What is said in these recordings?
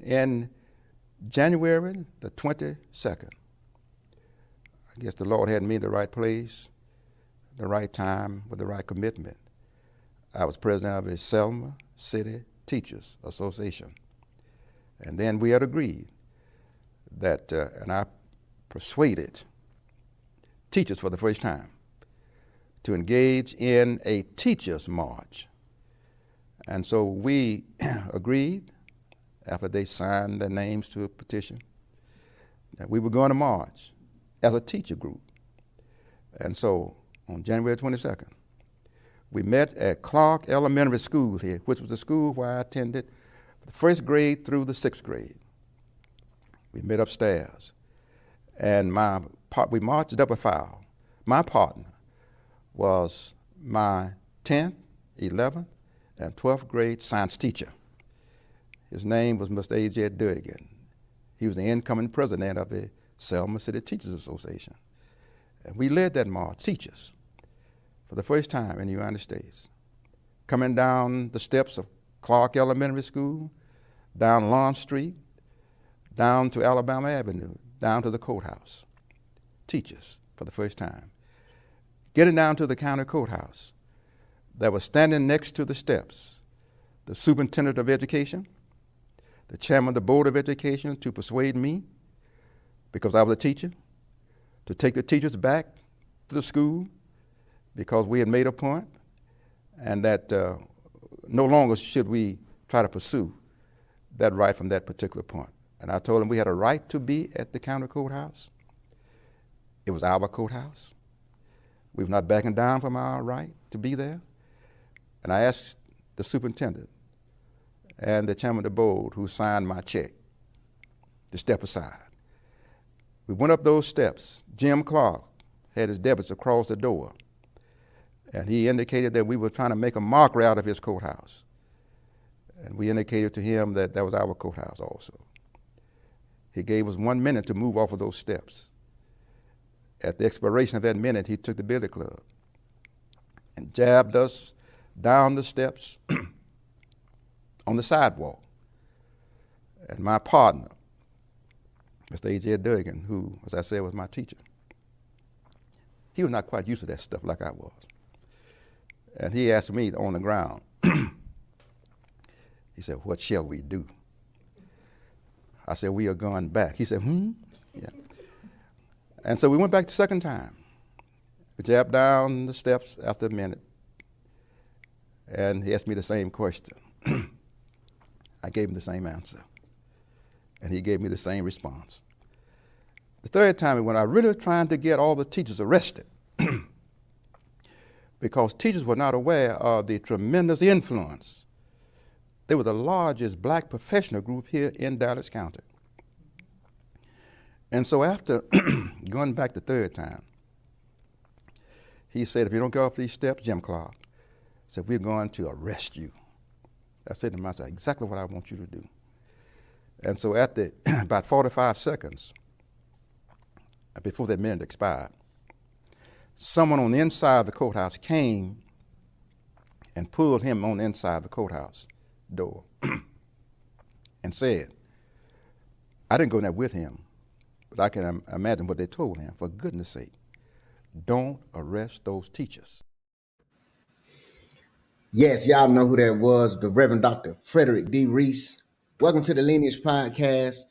In January the 22nd, I guess the Lord had me in the right place, the right time, with the right commitment. I was president of the Selma City Teachers Association. And then we had agreed that, and I persuaded teachers for the first time to engage in a teachers' march. And so we agreed, after they signed their names to a petition, that we were going to march as a teacher group. And so on January 22nd, we met at Clark Elementary School here, which was the school where I attended the first grade through the sixth grade. We met upstairs, and we marched double file. My partner was my 10th, 11th, and 12th grade science teacher. His name was Mr. A.J. Durgan. He was the incoming president of the Selma City Teachers Association. And we led that march, teachers, for the first time in the United States, coming down the steps of Clark Elementary School, down Lawn Street, down to Alabama Avenue, down to the courthouse. Teachers, for the first time. Getting down to the county courthouse, that was standing next to the steps, the superintendent of education, the chairman of the board of education, to persuade me, because I was a teacher, to take the teachers back to the school, because we had made a point, and that no longer should we try to pursue that right from that particular point. And I told them we had a right to be at the county courthouse. It was our courthouse. We were not backing down from our right to be there. And I asked the superintendent and the chairman of the board, who signed my check, to step aside. We went up those steps. Jim Clark had his deputies across the door, and he indicated that we were trying to make a mockery out of his courthouse. And we indicated to him that that was our courthouse also. He gave us 1 minute to move off of those steps. At the expiration of that minute, he took the billy club and jabbed us down the steps on the sidewalk. And my partner, Mr. A.J. Durgan, who, as I said, was my teacher, he was not quite used to that stuff like I was. And he asked me on the ground, he said, "What shall we do?" I said, "We are going back." He said, Yeah. And so we went back the second time. We jabbed down the steps after a minute, and he asked me the same question. I gave him the same answer, and he gave me the same response. The third time we went, I really was trying to get all the teachers arrested because teachers were not aware of the tremendous influence. They were the largest black professional group here in Dallas County. And so after going back the third time, he said, "If you don't get off these steps," Jim Clark said, "we're going to arrest you." I said to myself, exactly what I want you to do. And so at about 45 seconds before that minute expired, someone on the inside of the courthouse came and pulled him on the inside of the courthouse door and said, I didn't go in there with him, but I can imagine what they told him. For goodness sake, don't arrest those teachers. Yes, y'all know who that was, the Reverend Dr. Frederick D. Reese. Welcome to the Lineage Podcast.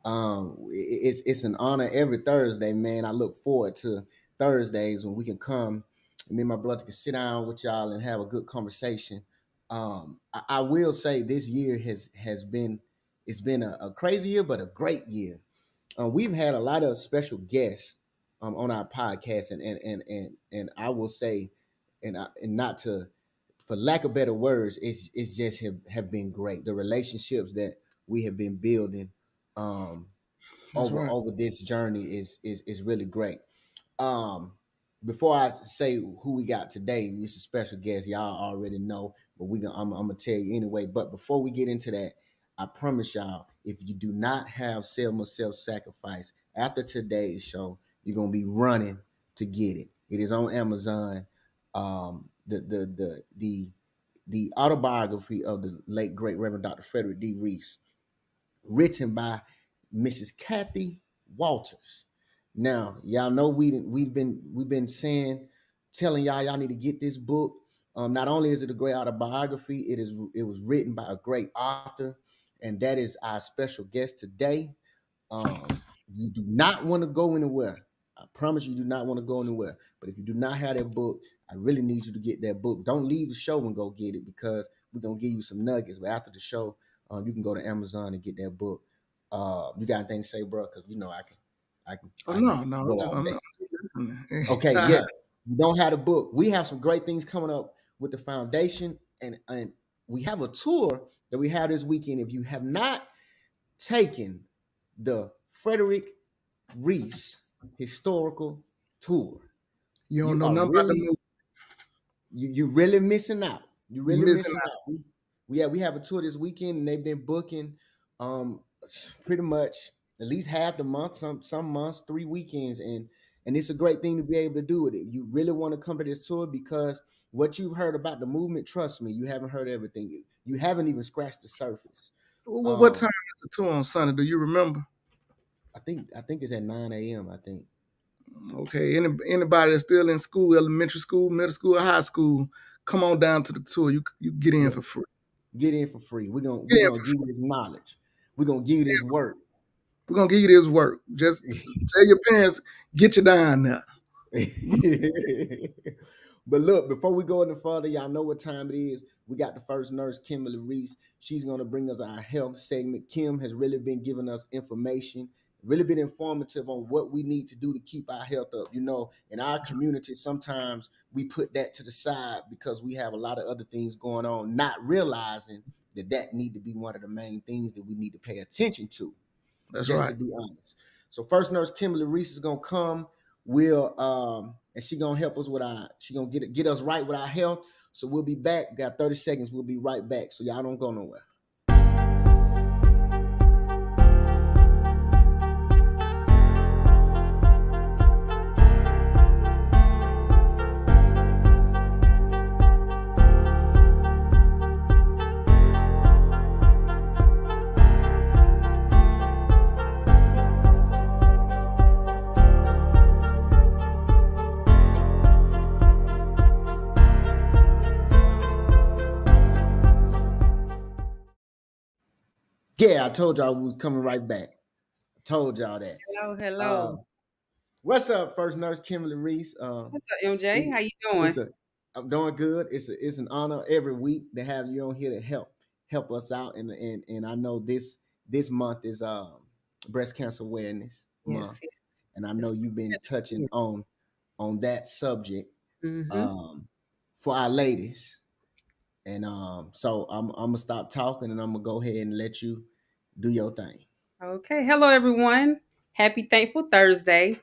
It's an honor every Thursday, man. I look forward to Thursdays when we can come, me and my brother can sit down with y'all and have a good conversation. I will say this year has been a crazy year, but a great year. We've had a lot of special guests on our podcast, and I will say, and not to, for lack of better words, it's just have been great. The relationships that we have been building over this journey is really great. Um, Before I say who we got today, it's a special guest. Y'all already know, but I'm gonna tell you anyway. But before we get into that, I promise y'all, if you do not have Selma Self-Sacrifice after today's show, you're gonna be running to get it. It is on Amazon. The autobiography of the late great Reverend Dr. Frederick D. Reese written by Mrs. Kathy Walters. Now, y'all know we've been saying, telling y'all need to get this book. Not only is it a great autobiography, it was written by a great author, and that is our special guest today. You do not want to go anywhere. I promise you do not want to go anywhere. But if you do not have that book, I really need you to get that book. Don't leave the show and go get it, because we're gonna give you some nuggets. But after the show, you can go to Amazon and get that book. You got anything to say, bro? Because you know I can. Oh, I no, can no, go just, all I'm day. not listening. Okay, yeah. You don't have the book. We have some great things coming up with the foundation, and we have a tour that we have this weekend. If you have not taken the Frederick Reese historical tour, You don't you know are nothing about the really movie. you really missing out. You really missing missing out. We have a tour this weekend, and they've been booking pretty much at least half the month, some months, 3 weekends, and it's a great thing to be able to do with it. You really want to come to this tour, because what you've heard about the movement, trust me, you haven't heard everything. You haven't even scratched the surface. What time is the tour on Sunday? Do you remember? I think it's at 9 a.m. I think. Okay, anybody that's still in school, elementary school, middle school, or high school, come on down to the tour. You get in for free. Get in for free. We're gonna give you this knowledge. We're gonna give you this work. We're gonna give you this work. Just tell your parents, get you down there. But look, before we go any further, y'all know what time it is. We got the first nurse, Kimberly Reese. She's going to bring us our health segment. Kim has really been giving us information, really been informative on what we need to do to keep our health up. You know, in our community, sometimes we put that to the side because we have a lot of other things going on, not realizing that need to be one of the main things that we need to pay attention to. That's just right. To be honest. So first nurse Kimberly Reese is gonna come. And she gonna help us with she gonna get us right with our health. So we'll be back. Got 30 seconds. We'll be right back. So y'all don't go nowhere. Yeah, I told y'all we was coming right back. I told y'all that. Hello. What's up, first nurse Kimberly Reese? What's up, MJ? How you doing? I'm doing good. It's an honor every week to have you on here to help us out. And I know this month is breast cancer awareness month, yes. And I know you've been touching on that subject for our ladies. And so I'm gonna stop talking, and I'm gonna go ahead and let you do your thing. Okay. Hello, everyone. Happy Thankful Thursday.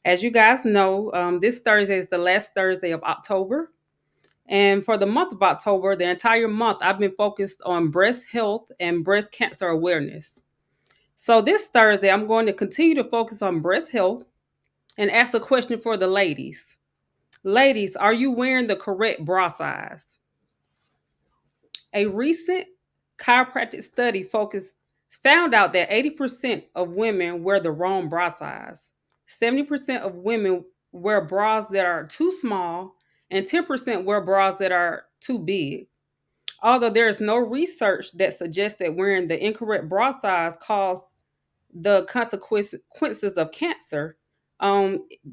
As you guys know, this Thursday is the last Thursday of October. And for the month of October, the entire month, I've been focused on breast health and breast cancer awareness. So this Thursday, I'm going to continue to focus on breast health and ask a question for the ladies. Ladies, are you wearing the correct bra size? A recent chiropractic study found out that 80% of women wear the wrong bra size. 70% of women wear bras that are too small, and 10% wear bras that are too big. Although there is no research that suggests that wearing the incorrect bra size causes the consequences of cancer,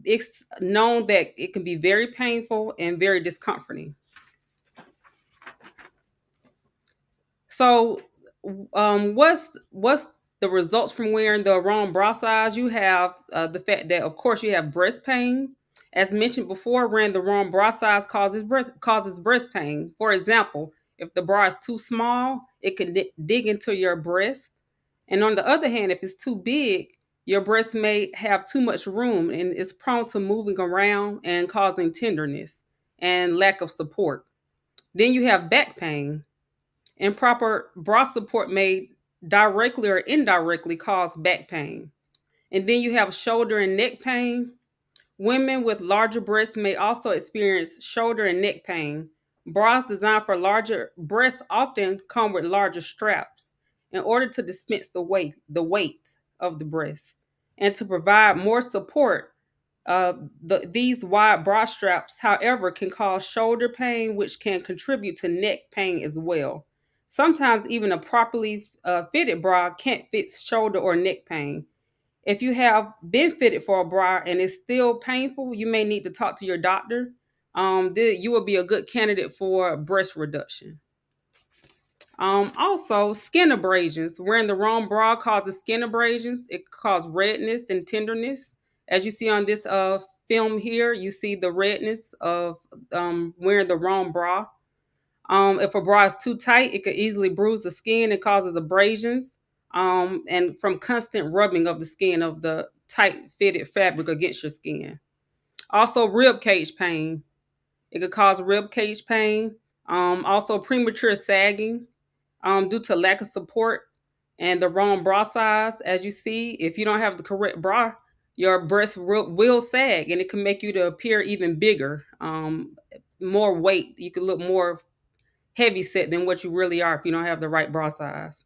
it's known that it can be very painful and very discomforting. So, what's the results from wearing the wrong bra size? You have the fact that, of course, you have breast pain. As mentioned before, wearing the wrong bra size causes breast pain. For example, if the bra is too small, it can dig into your breast. And on the other hand, if it's too big, your breast may have too much room and is prone to moving around and causing tenderness and lack of support. Then you have back pain. Improper bra support may directly or indirectly cause back pain. And then you have shoulder and neck pain. Women with larger breasts may also experience shoulder and neck pain. Bras designed for larger breasts often come with larger straps. in order to dispense the weight of the breast and to provide more support. These wide bra straps, however, can cause shoulder pain, which can contribute to neck pain as well. Sometimes even a properly fitted bra can't fix shoulder or neck pain. If you have been fitted for a bra and it's still painful, you may need to talk to your doctor. You will be a good candidate for breast reduction. Also, skin abrasions. Wearing the wrong bra causes skin abrasions. It causes redness and tenderness. As you see on this film here, you see the redness of wearing the wrong bra. If a bra is too tight, it could easily bruise the skin and causes abrasions. And from constant rubbing of the skin of the tight fitted fabric against your skin. Also, rib cage pain. It could cause rib cage pain. Also, premature sagging due to lack of support and the wrong bra size. As you see, if you don't have the correct bra, your breast will sag and it can make you to appear even bigger, more weight. You can look more heavy set than what you really are if you don't have the right bra size.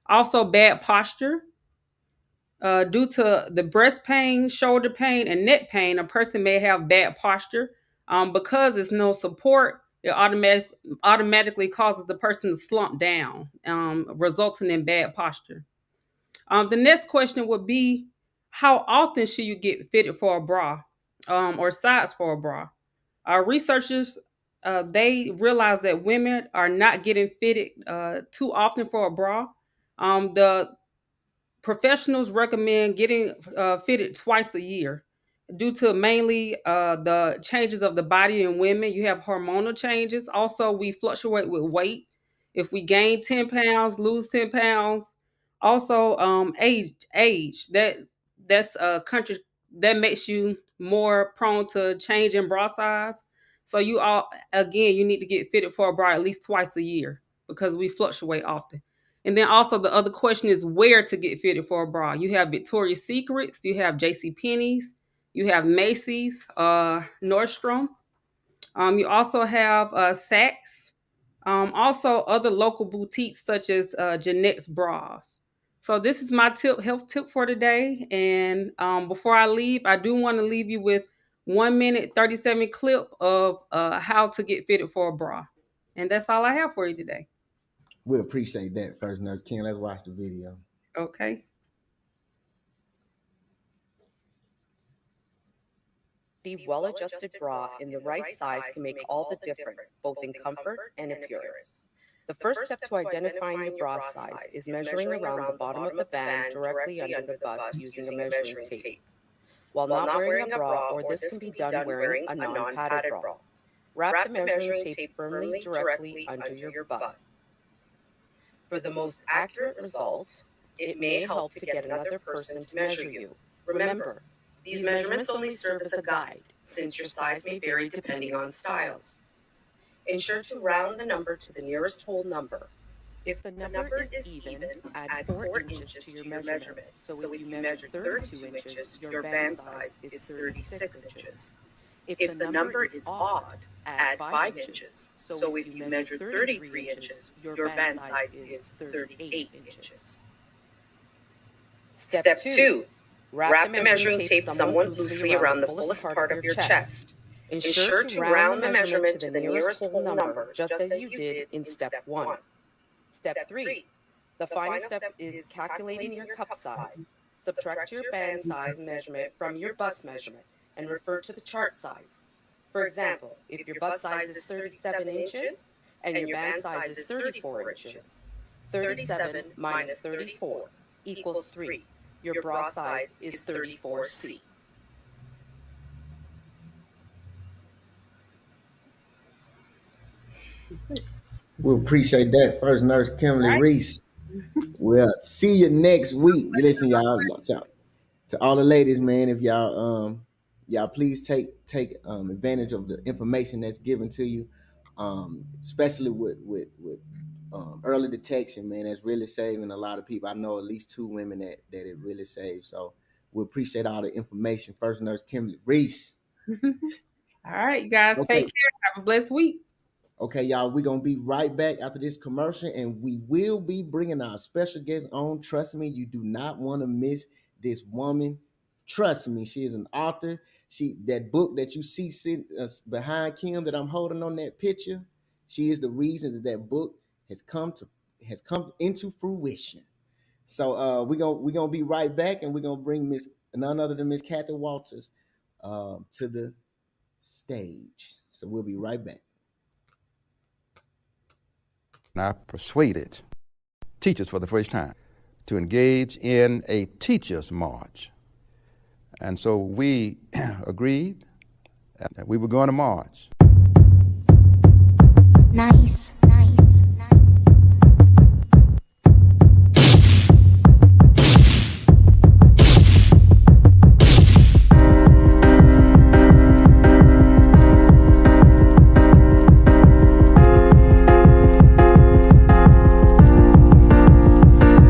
Also, bad posture. Due to the breast pain, shoulder pain, and neck pain, a person may have bad posture. Because there's no support, it automatically causes the person to slump down, resulting in bad posture. The next question would be, how often should you get fitted for a bra or size for a bra? Our researchers, they realize that women are not getting fitted too often for a bra. The professionals recommend getting fitted twice a year due to mainly the changes of the body in women. You have hormonal changes. Also, we fluctuate with weight. If we gain 10 pounds, lose 10 pounds. Also, age that's a country that makes you more prone to change in bra size. So you need to get fitted for a bra at least twice a year because we fluctuate often. And then also the other question is where to get fitted for a bra. You have Victoria's Secrets, you have J.C. Penney's, you have Macy's, Nordstrom. You also have Saks. Also other local boutiques such as Jeanette's Bras. So this is my health tip for today. And before I leave, I do want to leave you with 1 minute 37 clip of how to get fitted for a bra. And that's all I have for you today. We appreciate that, First Nurse Ken. Let's watch the video. Okay. The well-adjusted bra in the right size can make all the difference, both in comfort and appearance. The first step to identifying your bra size is measuring around the bottom of the band directly under the bust using a measuring tape. While not wearing a bra, or this can be done wearing a non-padded bra, wrap the measuring tape firmly directly under your bust. For the most accurate result, it may help to get another person to measure you. Remember, these measurements only serve as a guide, since your size may vary depending on styles. Ensure to round the number to the nearest whole number. If the number is even, add 4 inches to your measurement. So if you measure 32 inches, your band size is 36 inches. If the number is odd, add 5 inches. So if you measure 33 inches, your band size is 38 inches. Step 2. Wrap the measuring tape somewhat loosely around the fullest part of your chest. Ensure to round the measurement to the nearest whole number, just as you did in Step 1. Step 3. The final step is calculating your cup size. Subtract your band size measurement from your bust measurement and refer to the chart size. For example, if your bust size is 37 inches and your band size is 34 inches, 37 minus 34 equals 3. Your bra size is 34C. We appreciate that, First Nurse Kimberly Reese. We'll see you next week. Listen, y'all, to all the ladies, man. If y'all please take advantage of the information that's given to you, especially with early detection, man. That's really saving a lot of people. I know at least 2 women that it really saves. So we appreciate all the information. First Nurse Kimberly Reese. All right, you guys, Okay. take care. Have a blessed week. Okay, y'all, we're gonna be right back after this commercial, and we will be bringing our special guest on. Trust me, you do not want to miss this woman. Trust me, she is an author. That book that you see sitting behind Kim that I'm holding on that picture, she is the reason that book has come into fruition. So we're gonna be right back, and we're gonna bring none other than Miss Kathy Walters to the stage. So we'll be right back. And I persuaded teachers for the first time to engage in a teachers' march. And so we agreed that we were going to march. Nice.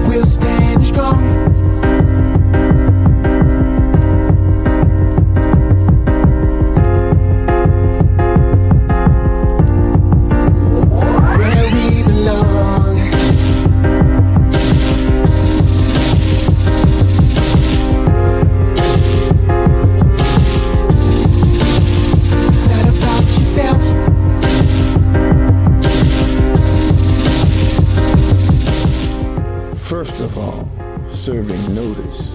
We'll stand strong. Where we belong. It's not about yourself. First of all, serving notice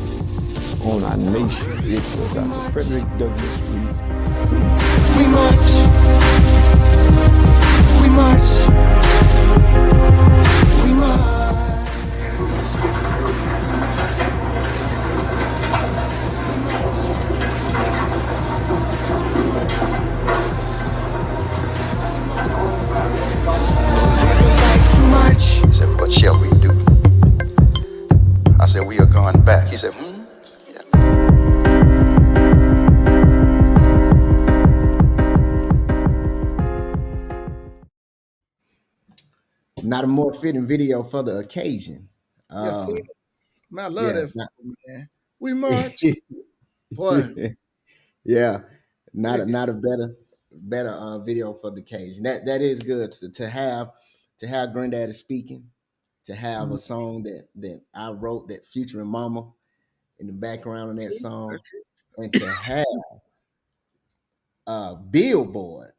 on our nation. It's Dr. Frederick Douglass Reese. We march. We march. We march. Right to march. He said, what shall we do? I said, we are going back. He said, yeah. Not a more fitting video for the occasion. Yes, sir. Man, I love yeah, that song, man. We march. Boy, yeah, not a better video for the occasion. That is good to have Granddaddy speaking, to have a song that I wrote that featuring Mama in the background of that song, and to have a billboard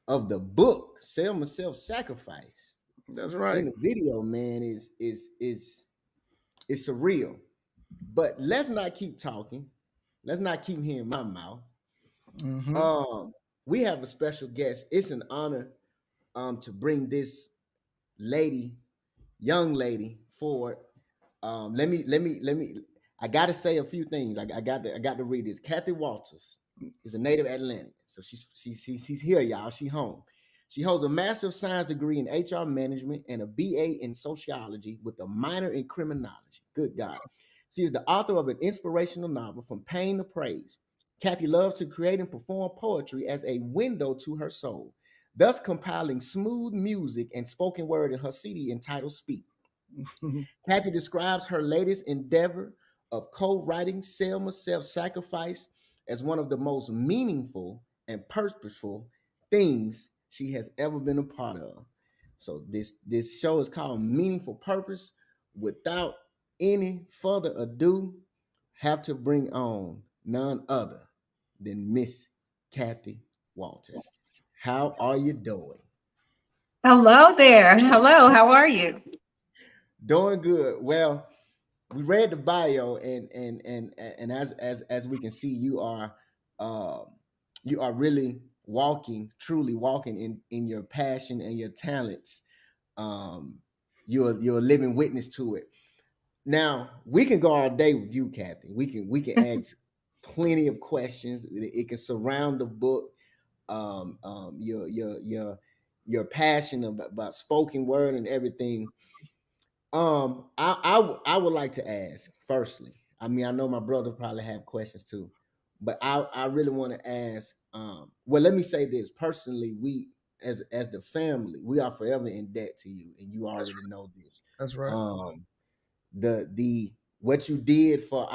of the book Selma Self-Sacrifice that's in right. the video, man, is surreal. But let's not keep talking. Let's not keep hearing my mouth. Mhm. We have a special guest. It's an honor to bring this young lady forward. Let me. I got to say a few things. I got to read this. Kathy Walters is a native Atlantic, so she's here, y'all. She home. She holds a Master of Science degree in HR management and a BA in sociology with a minor in criminology. Good God. She is the author of an inspirational novel, From Pain to Praise. Kathy loves to create and perform poetry as a window to her soul, thus compiling smooth music and spoken word in her CD entitled Speak. Kathy describes her latest endeavor of co-writing Selma Self-Sacrifice as one of the most meaningful and purposeful things she has ever been a part of. So this show is called Meaningful Purpose. Without any further ado, have to bring on none other than Miss Kathy Walters. How are you doing? Hello there. Hello. How are you? Doing good. Well, we read the bio, and as we can see, you are really truly walking in your passion and your talents. You're a living witness to it. Now we can go all day with you, Kathy. We can ask plenty of questions. It can surround the book. Your passion about spoken word and everything. I would like to ask firstly. I mean, I know my brother probably have questions too, but I really want to ask. Well, let me say this personally. We as the family, we are forever in debt to you, and you already know this. That's right. The what you did for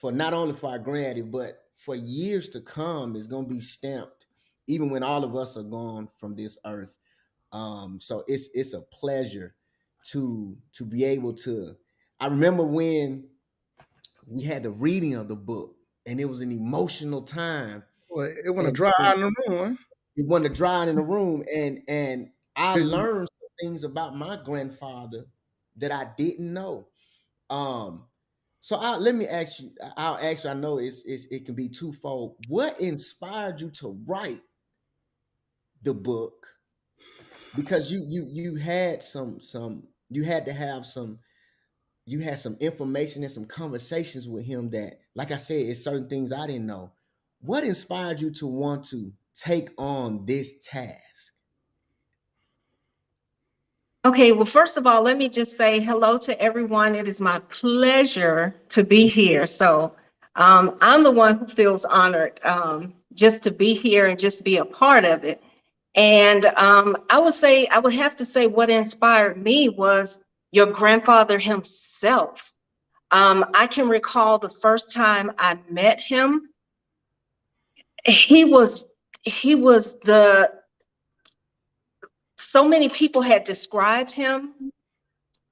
not only for our granddaddy, but for years to come is going to be stamped even when all of us are gone from this earth. So it's a pleasure to be able to. I remember when we had the reading of the book, and it was an emotional time. Well, it want to And dry so out in the room. it wasn't drying in the room, and I Huh? learned some things about my grandfather that I didn't know. So let me ask you. I'll ask you. I know it can be twofold. What inspired you to write the book? Because you had some you had to have some you had some information and some conversations with him that, like I said, it's certain things I didn't know. What inspired you to want to take on this task? Okay, well, first of all, let me just say hello to everyone. It is my pleasure to be here. So I'm the one who feels honored just to be here and just be a part of it. And I would have to say what inspired me was your grandfather himself. I can recall the first time I met him. He was so many people had described him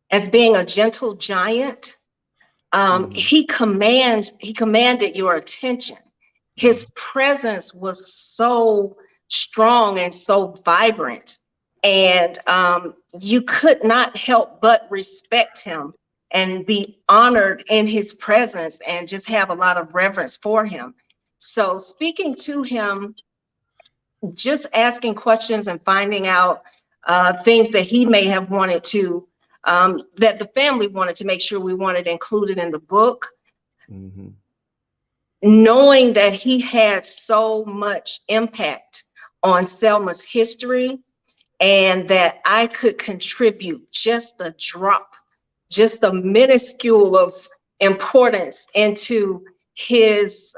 as being a gentle giant. He commanded your attention. His presence was so strong and so vibrant, and you could not help but respect him and be honored in his presence and just have a lot of reverence for him. So speaking to him, just asking questions and finding out things that he may have wanted to, that the family wanted to make sure we wanted included in the book. Mm-hmm. Knowing that he had so much impact on Selma's history, and that I could contribute just a drop, just a minuscule of importance into his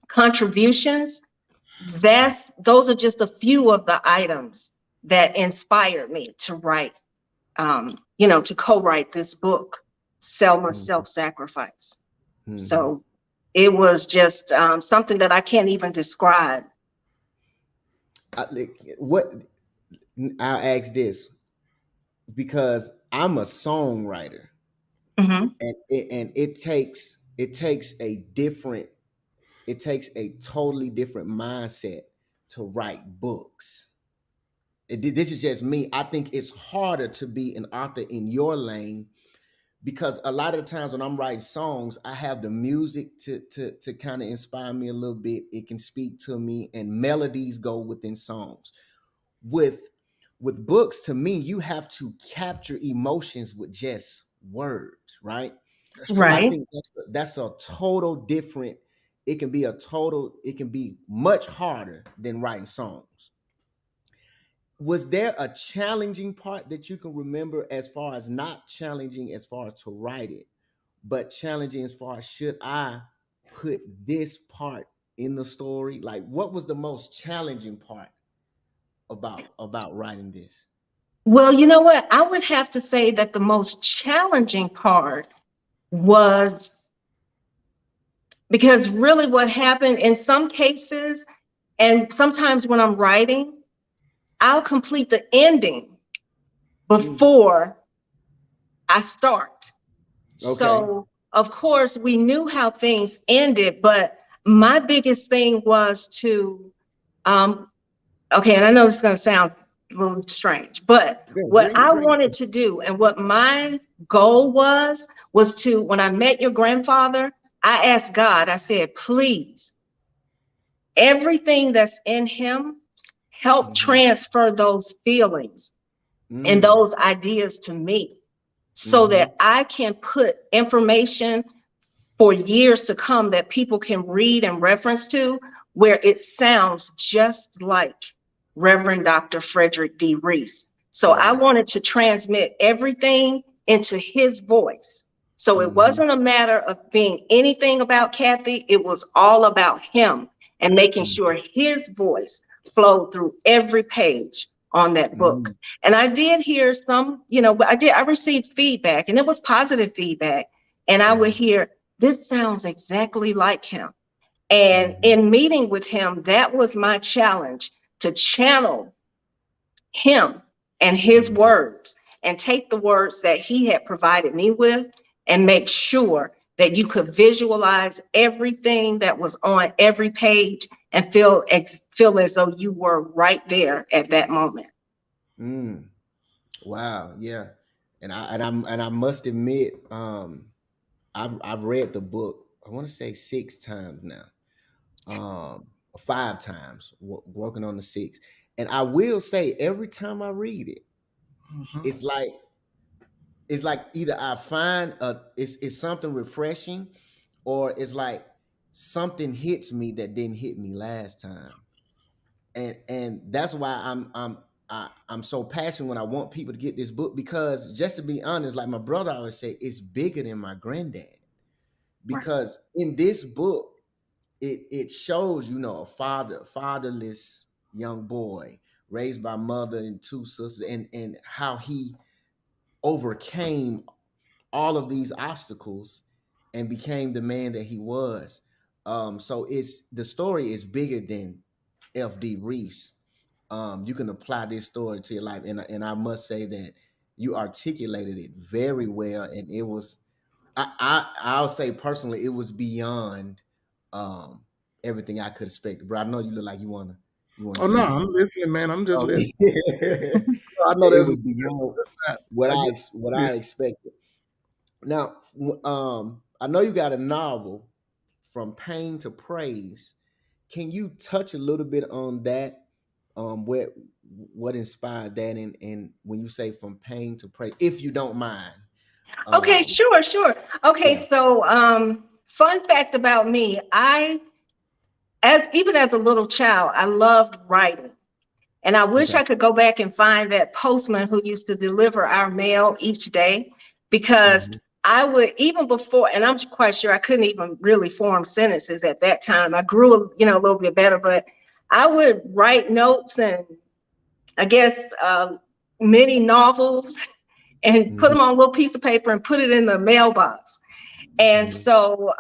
contributions. Those are just a few of the items that inspired me to write, to co-write this book, Selma's Self-Sacrifice. So it was just something that I can't even describe. I'll ask this because I'm a songwriter, Mhm. and it takes a totally different mindset to write books. This is just me. I think it's harder to be an author in your lane because a lot of the times when I'm writing songs, I have the music to kind of inspire me a little bit. It can speak to me, and melodies go within songs. With books, to me, you have to capture emotions with just words, right? So I Right. think that's a total different. It can be much harder than writing songs. Was there a challenging part that you can remember, as far as not challenging as far as to write it, but challenging as far as, should I put this part in the story? Like, what was the most challenging part about writing this? Well, you know what? I would have to say that the most challenging part was, because really what happened in some cases, and sometimes when I'm writing, I'll complete the ending before I start. Okay. So, of course, we knew how things ended, but my biggest thing was to, okay, and I know this is going to sound a little strange, but what I wanted to do and what my goal was to, when I met your grandfather, I asked God, I said, please, everything that's in him, help transfer those feelings and those ideas to me, so that I can put information for years to come that people can read and reference to, where it sounds just like Reverend Dr. Frederick D. Reese. So I wanted to transmit everything into his voice. So it wasn't a matter of being anything about Kathy. It was all about him and making sure his voice flowed through every page on that book. And I did hear some, I received feedback, and it was positive feedback. And I would hear, this sounds exactly like him. And in meeting with him, that was my challenge, to channel him and his words and take the words that he had provided me with and make sure that you could visualize everything that was on every page and feel as though you were right there at that moment. Wow, yeah. And I must admit, I've read the book, I want to say 6 times now. 5 times, working on the 6th. And I will say, every time I read it, it's like either I find it's something refreshing, or it's like something hits me that didn't hit me last time. And that's why I'm so passionate when I want people to get this book, because just to be honest, like my brother always say, it's bigger than my granddad. Because in this book, it shows, a fatherless young boy raised by mother and 2 sisters, and how he overcame all of these obstacles and became the man that he was. So the story is bigger than F.D. Reese. You can apply this story to your life, and I must say that you articulated it very well, and it was, I'll say personally, it was beyond everything I could expect. Bro, I know you look like you wanna Oh no, I'm listening, man. I'm just listening. I know it was beyond what I expected. Now, I know you got a novel, From Pain to Praise. Can you touch a little bit on that? What inspired that, and when you say from pain to praise, if you don't mind? Okay, sure. Okay, yeah. so fun fact about me, even as a little child, I loved writing. And I wish I could go back and find that postman who used to deliver our mail each day, because I would, even before, and I'm quite sure I couldn't even really form sentences at that time. I grew, a little bit better, but I would write notes and I guess mini novels and put them on a little piece of paper and put it in the mailbox. And so,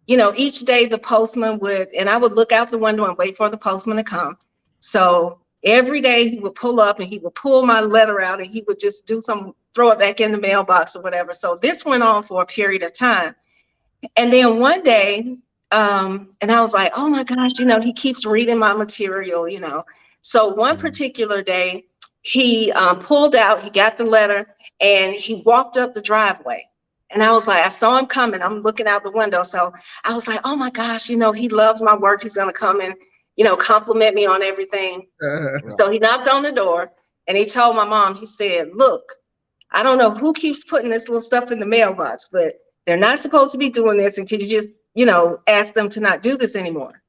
each day the postman would, and I would look out the window and wait for the postman to come. So every day he would pull up and he would pull my letter out and he would just throw it back in the mailbox or whatever. So this went on for a period of time. And then one day, and I was like, oh my gosh, he keeps reading my material, So one particular day he pulled out, he got the letter and he walked up the driveway. And I was like, I saw him coming. I'm looking out the window. So I was like, oh my gosh, he loves my work. He's going to come and, compliment me on everything. So he knocked on the door and he told my mom, he said, look, I don't know who keeps putting this little stuff in the mailbox, but they're not supposed to be doing this. And could you just, ask them to not do this anymore?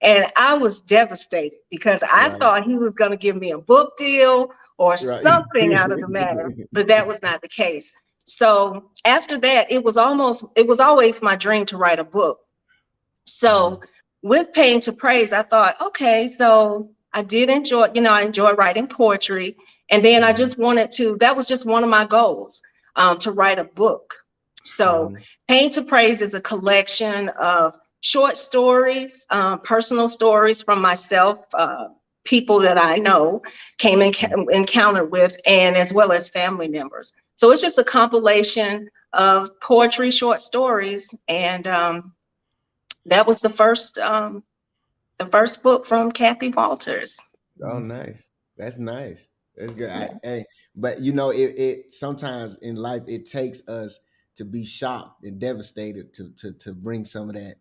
And I was devastated because I thought he was going to give me a book deal or something out of the matter, but that was not the case. So after that, it was always my dream to write a book. So with Pain to Praise, I thought, okay, so I did enjoy, I enjoy writing poetry. And then I just that was just one of my goals, to write a book. So Pain to Praise is a collection of short stories, personal stories from myself, people that I know came in encounter with, and as well as family members. So it's just a compilation of poetry, short stories, and that was the first book from Kathy Walters. Oh, nice. That's nice. That's good. But it sometimes in life it takes us to be shocked and devastated to bring some of that.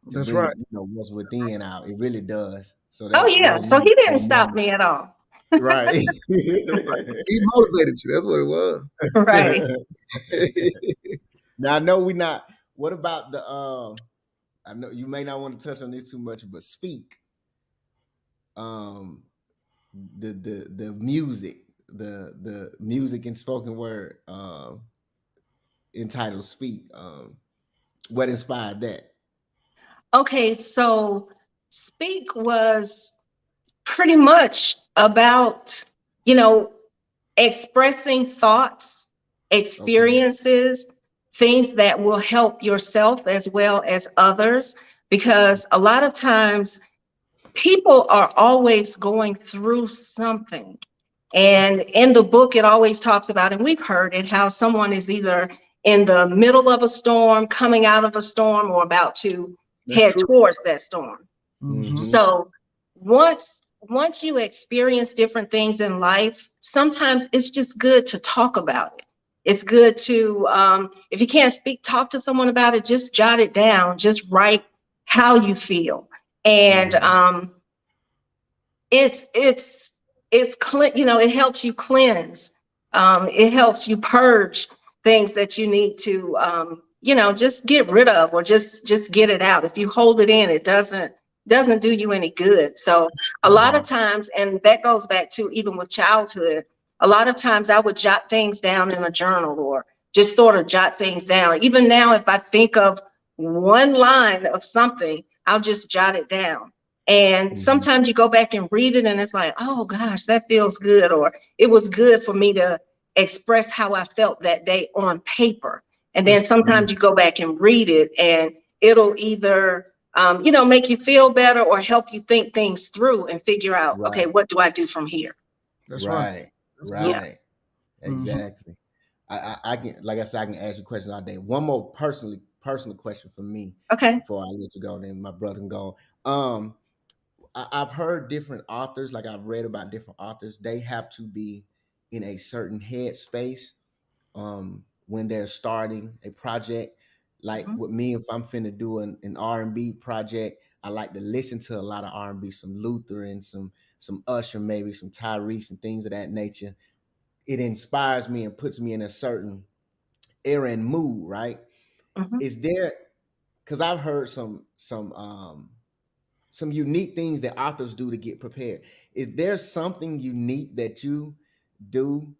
That's right. What's within out. It really does. So so he didn't stop me at all. Right. He motivated you. That's what it was. Right. Now I know what about the I know you may not want to touch on this too much, but Speak. The music, the music and spoken word entitled Speak. What inspired that? Okay, so Speak was pretty much about, expressing thoughts, experiences, things that will help yourself as well as others, because a lot of times people are always going through something. And in the book, it always talks about, and we've heard it, how someone is either in the middle of a storm, coming out of a storm, or about to head towards that storm. Mhm. So once you experience different things in life, sometimes it's just good to talk about it. It's good to, if you can't speak, talk to someone about it, just jot it down, just write how you feel. And it helps you cleanse. It helps you purge things that you need to, just get rid of, or just get it out. If you hold it in, it doesn't do you any good. So a lot of times, and that goes back to even with childhood, a lot of times I would jot things down in a journal, or just sort of jot things down. Even now, if I think of one line of something, I'll just jot it down. And sometimes you go back and read it and it's like, oh gosh, that feels good. Or it was good for me to express how I felt that day on paper. And then sometimes you go back and read it and it'll either, make you feel better or help you think things through and figure out, okay, what do I do from here? That's right. Right. Exactly. I can, like I said, I can ask you questions all day. One more personal question for me. Okay. Before I let you go, then my brother can go. I've heard different authors, like I've read about different authors, they have to be in a certain headspace when they're starting a project. Like with me, if I'm finna do an R&B project, I like to listen to a lot of R&B, some Luther and some Usher, maybe some Tyrese and things of that nature. It inspires me and puts me in a certain era and mood, right? Is there, because I've heard some unique things that authors do to get prepared. Is there something unique that you do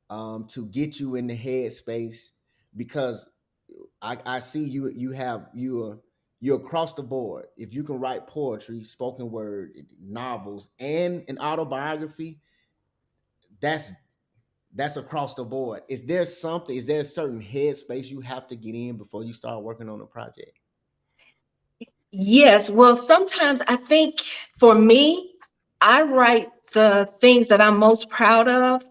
to get you in the headspace? Because I see you're across the board. If you can write poetry, spoken word, novels, and an autobiography, that's across the board. Is there a certain headspace you have to get in before you start working on a project? Yes. Well, sometimes I think for me, I write the things that I'm most proud of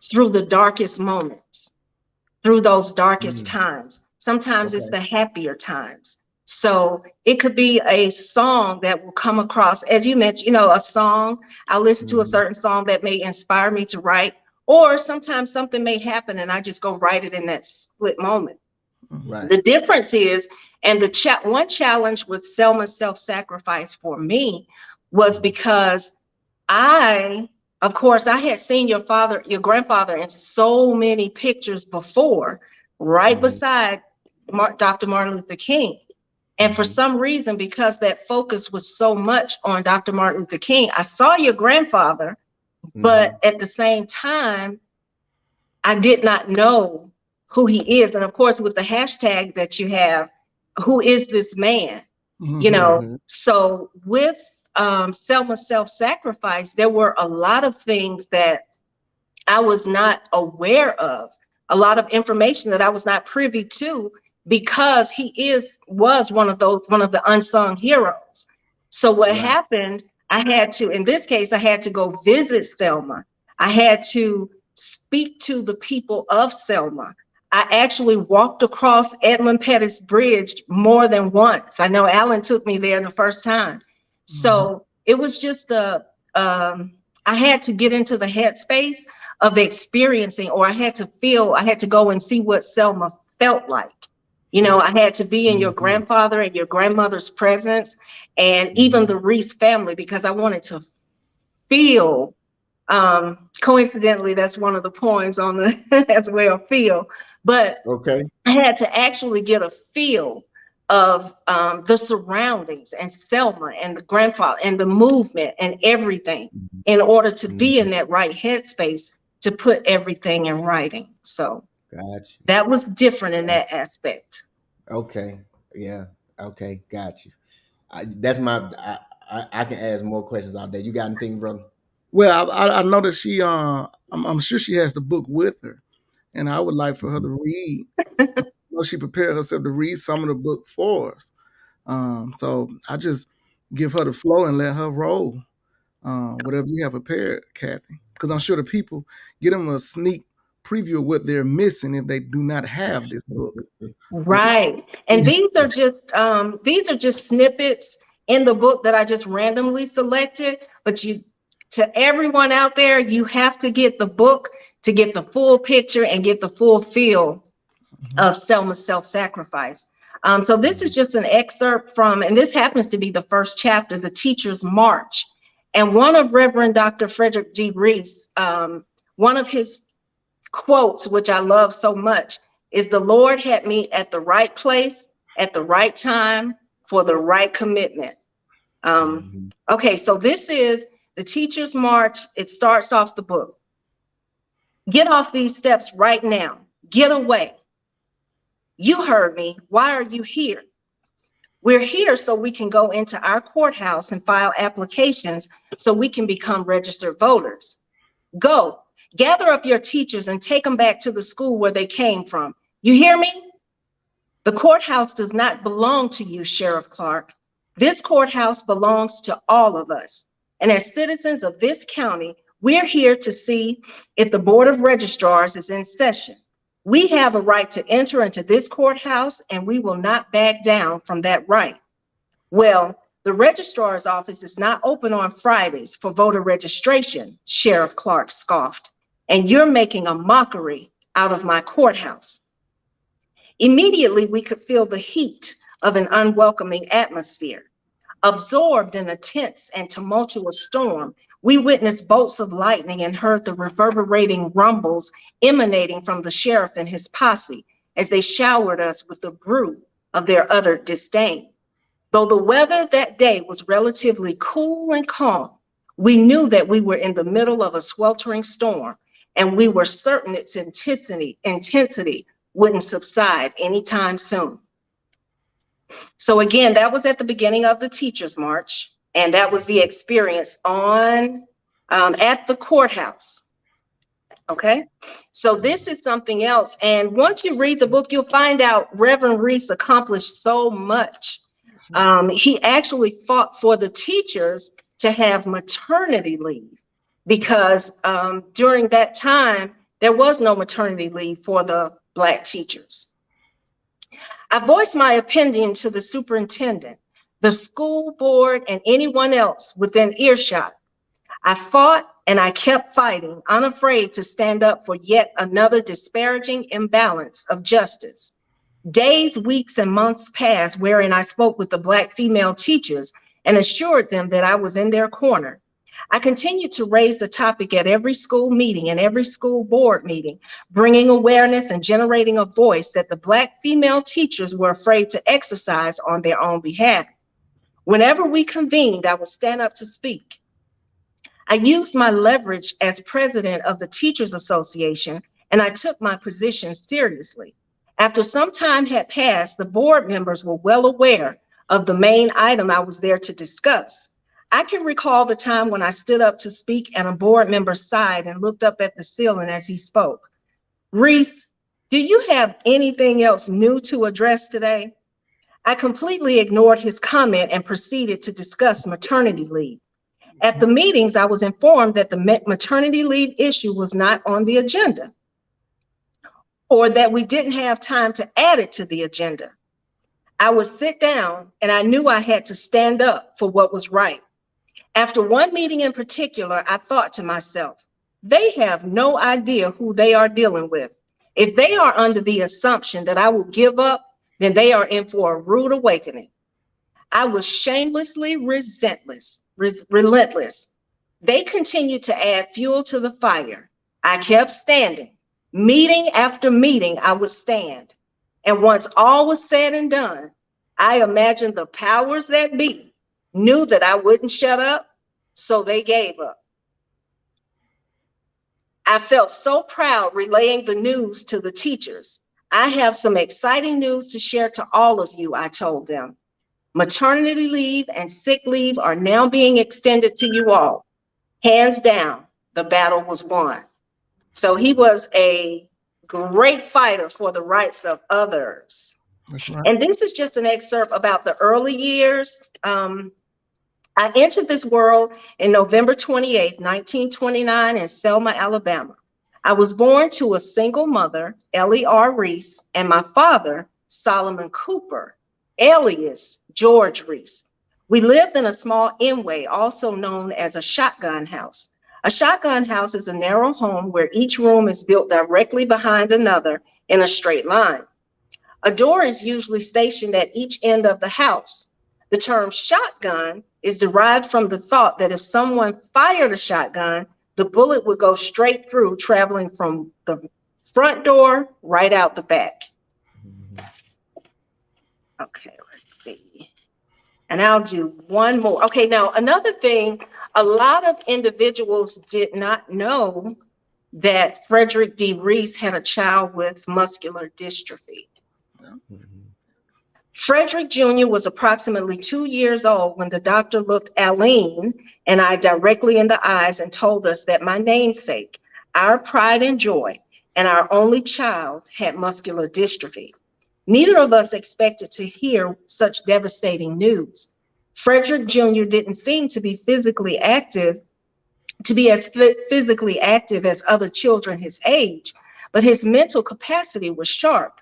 through the darkest moments, through those darkest times. Sometimes it's the happier times. So it could be a song that will come across, as you mentioned, a song. I'll listen to a certain song that may inspire me to write, or sometimes something may happen and I just go write it in that split moment. Right. The difference is, and one challenge with Selma's self-sacrifice for me was because of course, I had seen your grandfather in so many pictures before, right beside Dr. Martin Luther King. And for some reason, because that focus was so much on Dr. Martin Luther King, I saw your grandfather, but at the same time, I did not know who he is. And of course, with the hashtag that you have, who is this man? So with Selma's self-sacrifice, there were a lot of things that I was not aware of, a lot of information that I was not privy to, because he was one of the unsung heroes. So what happened, in this case, I had to go visit Selma. I had to speak to the people of Selma. I actually walked across Edmund Pettus Bridge more than once. I know Alan took me there the first time. So it was just I had to get into the headspace of experiencing, or I had to go and see what Selma felt like. I had to be in your grandfather and your grandmother's presence, and even the Reese family, because I wanted to feel, coincidentally, that's one of the poems on the as well, feel. But I had to actually get a feel of the surroundings and Selma and the grandfather and the movement and everything in order to be in that right headspace to put everything in writing. So that was different in that aspect. Okay. Yeah. Okay. Got you. I can ask more questions all day. You got anything, brother? Well, I know that she, I'm sure she has the book with her, and I would like for her to read know she prepared herself to read some of the book for us. So I just give her the flow and let her roll. Whatever you have prepared, Kathy, because I'm sure the people get them a sneak preview of what they're missing if they do not have this book. Right. And these are just snippets in the book that I just randomly selected, but to everyone out there, you have to get the book to get the full picture and get the full feel of Selma's self-sacrifice. So this is just an excerpt from, and this happens to be the first chapter, The Teacher's March. And one of Reverend Dr. Frederick D. Reese, one of his quotes, which I love so much, is the Lord had me at the right place, at the right time, for the right commitment. Okay, so this is The Teacher's March. It starts off the book. Get off these steps right now. Get away. You heard me. Why are you here? We're here so we can go into our courthouse and file applications so we can become registered voters. Go, gather up your teachers and take them back to the school where they came from. You hear me? The courthouse does not belong to you, Sheriff Clark. This courthouse belongs to all of us. And as citizens of this county, we're here to see if the Board of Registrars is in session. We have a right to enter into this courthouse, and we will not back down from that right. Well, the registrar's office is not open on Fridays for voter registration, Sheriff Clark scoffed, and you're making a mockery out of my courthouse. Immediately, we could feel the heat of an unwelcoming atmosphere. Absorbed in a tense and tumultuous storm, we witnessed bolts of lightning and heard the reverberating rumbles emanating from the sheriff and his posse as they showered us with the brew of their utter disdain. Though the weather that day was relatively cool and calm, we knew that we were in the middle of a sweltering storm, and we were certain its intensity wouldn't subside anytime soon. So again, that was at the beginning of the Teacher's March, and that was the experience on at the courthouse. Okay, so this is something else. And once you read the book, you'll find out Reverend Reese accomplished so much. He actually fought for the teachers to have maternity leave because during that time, there was no maternity leave for the Black teachers. I voiced my opinion to the superintendent, the school board, and anyone else within earshot. I fought and I kept fighting, unafraid to stand up for yet another disparaging imbalance of justice. Days, weeks, and months passed wherein I spoke with the Black female teachers and assured them that I was in their corner. I continued to raise the topic at every school meeting and every school board meeting, bringing awareness and generating a voice that the Black female teachers were afraid to exercise on their own behalf. Whenever we convened, I would stand up to speak. I used my leverage as president of the Teachers Association, and I took my position seriously. After some time had passed, the board members were well aware of the main item I was there to discuss. I can recall the time when I stood up to speak and a board member sighed and looked up at the ceiling as he spoke. Reese, do you have anything else new to address today? I completely ignored his comment and proceeded to discuss maternity leave. At the meetings, I was informed that the maternity leave issue was not on the agenda, or that we didn't have time to add it to the agenda. I would sit down and I knew I had to stand up for what was right. After one meeting in particular, I thought to myself, they have no idea who they are dealing with. If they are under the assumption that I will give up, then they are in for a rude awakening. I was shamelessly relentless. They continued to add fuel to the fire. I kept standing. Meeting after meeting, I would stand. And once all was said and done, I imagined the powers that be knew that I wouldn't shut up, so they gave up. I felt so proud relaying the news to the teachers. I have some exciting news to share to all of you, I told them. Maternity leave and sick leave are now being extended to you all. Hands down, the battle was won. So he was a great fighter for the rights of others. That's right. And this is just an excerpt about the early years. I entered this world in November 28th, 1929 in Selma, Alabama. I was born to a single mother, Ellie R. Reese, and my father, Solomon Cooper, alias George Reese. We lived in a small in-way, also known as a shotgun house. A shotgun house is a narrow home where each room is built directly behind another in a straight line. A door is usually stationed at each end of the house. The term shotgun is derived from the thought that if someone fired a shotgun, the bullet would go straight through, traveling from the front door right out the back. Okay, let's see. And I'll do one more. Okay, now another thing, a lot of individuals did not know that Frederick D. Reese had a child with muscular dystrophy. Frederick Jr. was approximately 2 years old when the doctor looked Aline and I directly in the eyes and told us that my namesake, our pride and joy, and our only child had muscular dystrophy. Neither of us expected to hear such devastating news. Frederick Jr. didn't seem to be physically active, physically active as other children his age, but his mental capacity was sharp.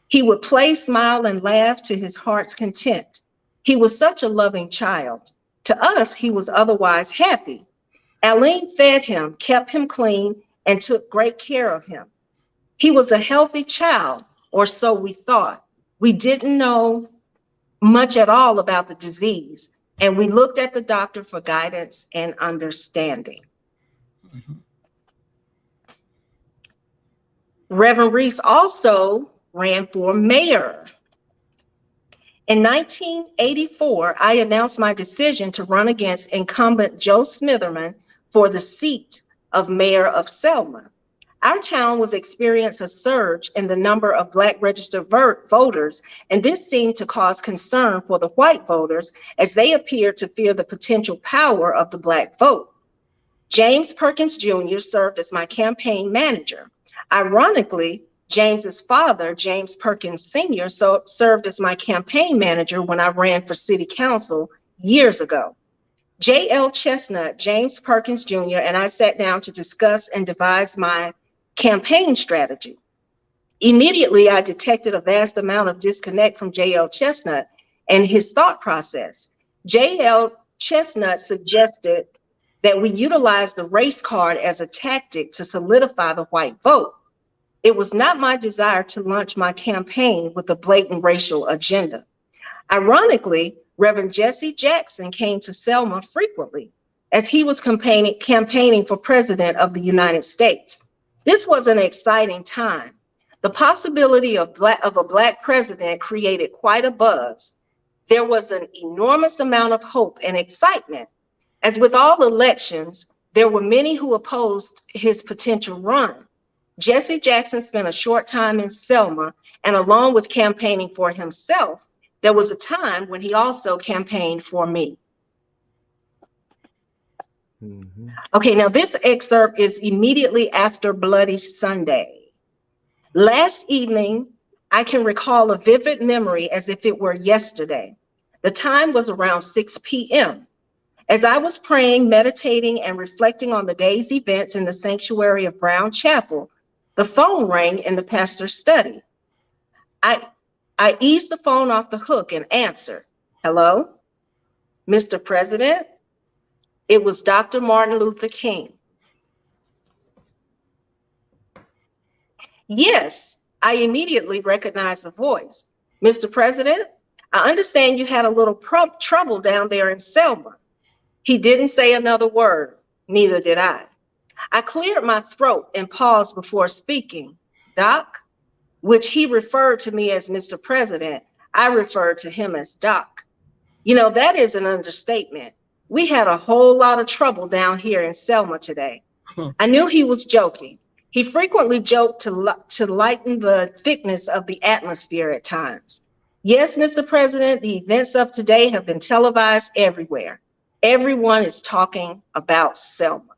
He would play, smile, and laugh to his heart's content. He was such a loving child. To us, he was otherwise happy. Aline fed him, kept him clean, and took great care of him. He was a healthy child, or so we thought. We didn't know much at all about the disease, and we looked at the doctor for guidance and understanding. Reverend Reese also ran for mayor. In 1984, I announced my decision to run against incumbent Joe Smitherman for the seat of mayor of Selma. Our town was experiencing a surge in the number of Black registered voters, and this seemed to cause concern for the white voters as they appeared to fear the potential power of the Black vote. James Perkins Jr. served as my campaign manager. Ironically, James's father, James Perkins Sr., served as my campaign manager when I ran for city council years ago. J.L. Chestnut, James Perkins Jr., and I sat down to discuss and devise my campaign strategy. Immediately, I detected a vast amount of disconnect from J.L. Chestnut and his thought process. J.L. Chestnut suggested that we utilize the race card as a tactic to solidify the white vote. It was not my desire to launch my campaign with a blatant racial agenda. Ironically, Reverend Jesse Jackson came to Selma frequently as he was campaigning for president of the United States. This was an exciting time. The possibility of a Black president created quite a buzz. There was an enormous amount of hope and excitement. As with all elections, there were many who opposed his potential run. Jesse Jackson spent a short time in Selma, and along with campaigning for himself, there was a time when he also campaigned for me. Okay, now this excerpt is immediately after Bloody Sunday. Last evening, I can recall a vivid memory as if it were yesterday. The time was around 6 p.m. As I was praying, meditating, and reflecting on the day's events in the sanctuary of Brown Chapel, the phone rang in the pastor's study. I eased the phone off the hook and answered. Hello, Mr. President? It was Dr. Martin Luther King. Yes, I immediately recognized the voice. Mr. President, I understand you had a little trouble down there in Selma. He didn't say another word, neither did I. I cleared my throat and paused before speaking. Doc, which he referred to me as Mr. President, I referred to him as Doc. You know, that is an understatement. We had a whole lot of trouble down here in Selma today. I knew he was joking. He frequently joked to lighten the thickness of the atmosphere at times. Yes, Mr. President, the events of today have been televised everywhere. Everyone is talking about Selma.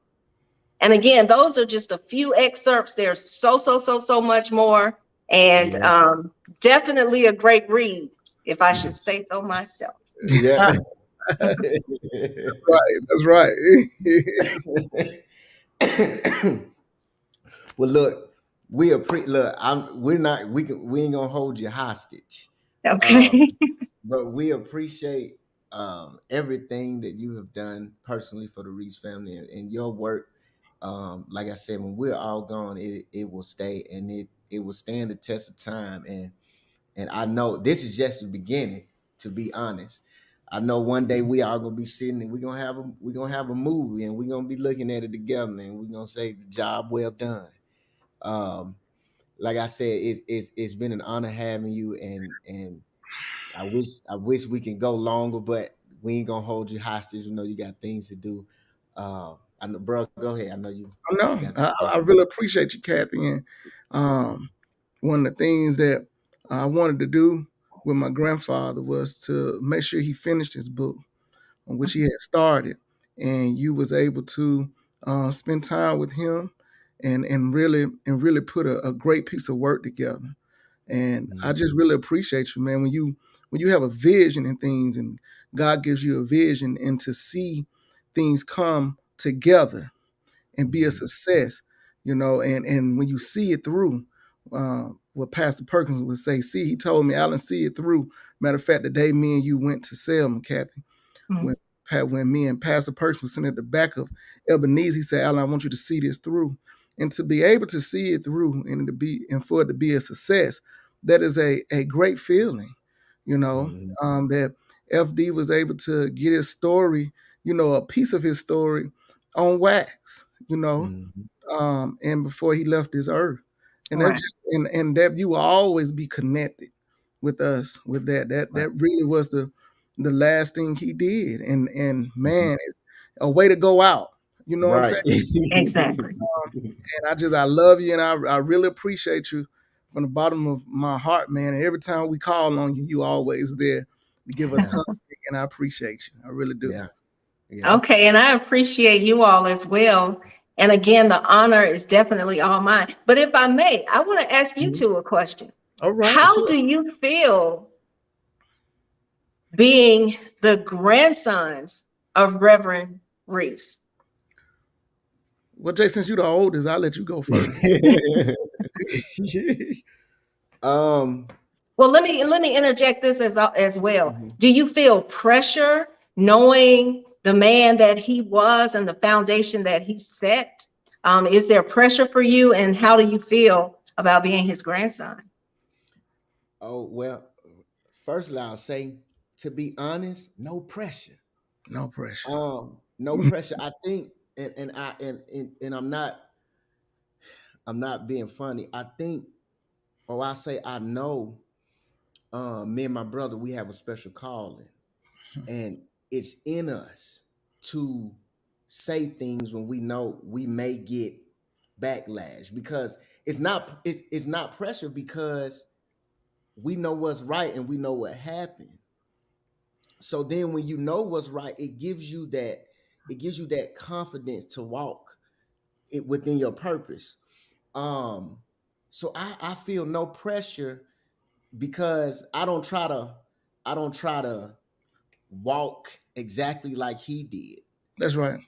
And again, those are just a few excerpts. There's so much more. And definitely a great read, if I should say so myself. Yeah. Right, that's right. Well, look, we ain't gonna hold you hostage. Okay. But we appreciate everything that you have done personally for the Reese family and your work. Like I said, when we're all gone, it will stay, and it will stand the test of time. And I know this is just the beginning, to be honest. I know one day we all gonna be sitting and we're gonna have a movie, and we're gonna be looking at it together, and we're gonna say the job well done. Like I said, it's been an honor having you, and I wish we can go longer, but we ain't gonna hold you hostage. You know you got things to do. I know, bro. Go ahead. I know you. I really appreciate you, Kathy. And one of the things that I wanted to do with my grandfather was to make sure he finished his book, on which he had started, and you was able to spend time with him and really put a great piece of work together. And I just really appreciate you, man. When you have a vision in things, and God gives you a vision, and to see things come together and be a success, and when you see it through, what Pastor Perkins would say, he told me, Alan, see it through. Matter of fact, the day me and you went to Selma, Kathy, when me and Pastor Perkins was sitting at the back of Ebenezer, he said, Alan, I want you to see this through. And to be able to see it through and for it to be a success, that is a great feeling, that FD was able to get his story, a piece of his story on wax, and before he left this earth. And that's and that you will always be connected with us with that. That really was the last thing he did. And man, a way to go out. You know what I'm saying? Exactly. And I love you, and I really appreciate you from the bottom of my heart, man. And every time we call on you, you always there to give us comfort, and I appreciate you. I really do. Yeah. Okay, and I appreciate you all as well. And again, the honor is definitely all mine. But if I may, I want to ask you two a question. All right. How do you feel being the grandsons of Reverend Reese? Well, Jay, since you're the oldest, I'll let you go first. Well, let me interject this as well. Do you feel pressure knowing the man that he was and the foundation that he set? Is there pressure for you, and how do you feel about being his grandson? Oh, well, firstly, I'll say, to be honest, no pressure. No pressure. No pressure. I think, and I'm not being funny. I think, I say I know, me and my brother, we have a special calling, and it's in us to say things when we know we may get backlash, because it's not pressure, because we know what's right and we know what happened. So then when you know what's right, it gives you that confidence to walk it within your purpose. So I feel no pressure, because I don't try to walk exactly like he did. That's right.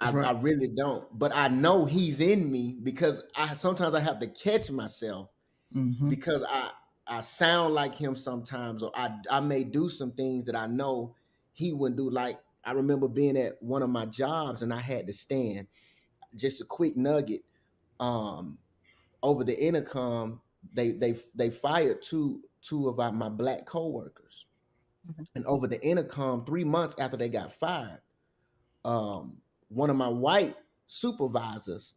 I really don't, but I know he's in me, because sometimes I have to catch myself, because I sound like him sometimes, or I may do some things that I know he wouldn't do. Like, I remember being at one of my jobs and I had to stand. Just a quick nugget. Over the intercom, they fired two of my black coworkers, and over the intercom, 3 months after they got fired, one of my white supervisors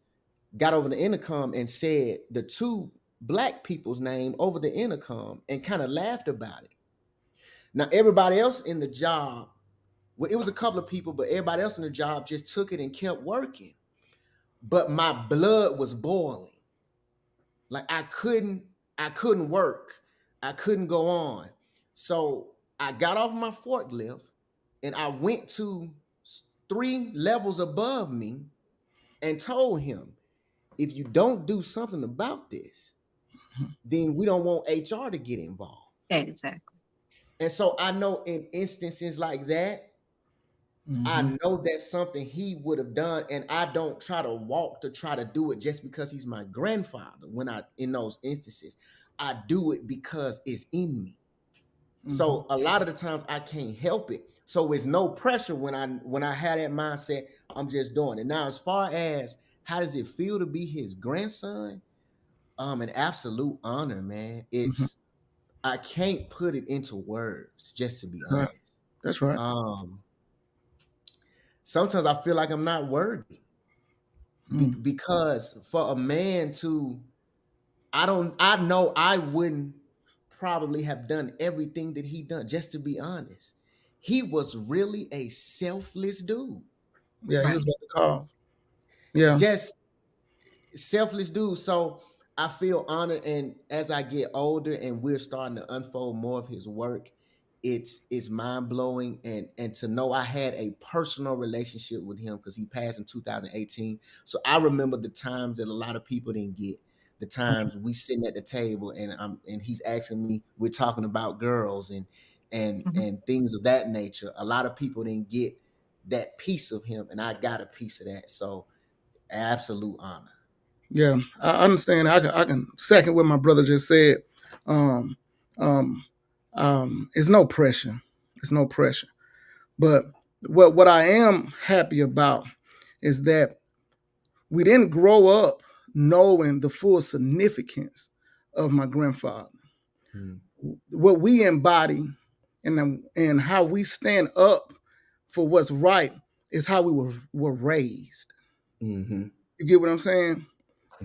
got over the intercom and said the two black people's name over the intercom and kind of laughed about it. Now, everybody else in the job, well, it was a couple of people, but everybody else in the job just took it and kept working. But my blood was boiling. Like, I couldn't work. I couldn't go on. So I got off my forklift and I went to 3 levels above me, and told him, if you don't do something about this, then we don't want HR to get involved. Exactly. And so I know in instances like that, I Mhm. know that's something he would have done, and I don't try to walk to try to do it just because he's my grandfather. When I in those instances, I do it because it's in me. So a lot of the times I can't help it. So it's no pressure when I had that mindset. I'm just doing it. Now, as far as how does it feel to be his grandson? An absolute honor, man. It's I can't put it into words, just to be Right. honest. That's right. Sometimes I feel like I'm not worthy because for a man to, I know I wouldn't probably have done everything that he done. Just to be honest, he was really a selfless dude. Yeah, he was about to call. Yeah. Just selfless dude. So I feel honored, and as I get older and we're starting to unfold more of his work, it's mind blowing, and to know I had a personal relationship with him because he passed in 2018. So I remember the times that a lot of people didn't get. The times we sitting at the table and he's asking me, we're talking about girls and things of that nature. A lot of people didn't get that piece of him, and I got a piece of that. So absolute honor. Yeah, I understand. I can second what my brother just said. Um, um, it's no pressure. It's no pressure. But what I am happy about is that we didn't grow up knowing the full significance of my grandfather. What we embody and how we stand up for what's right is how we were raised. Mm-hmm. You get what I'm saying?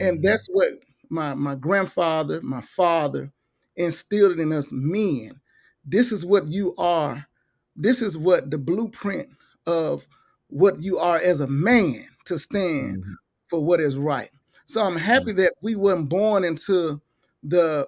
And that's what my grandfather, my father instilled in us men. This is what you are. This is what the blueprint of what you are as a man to stand for what is right. So I'm happy that we weren't born into the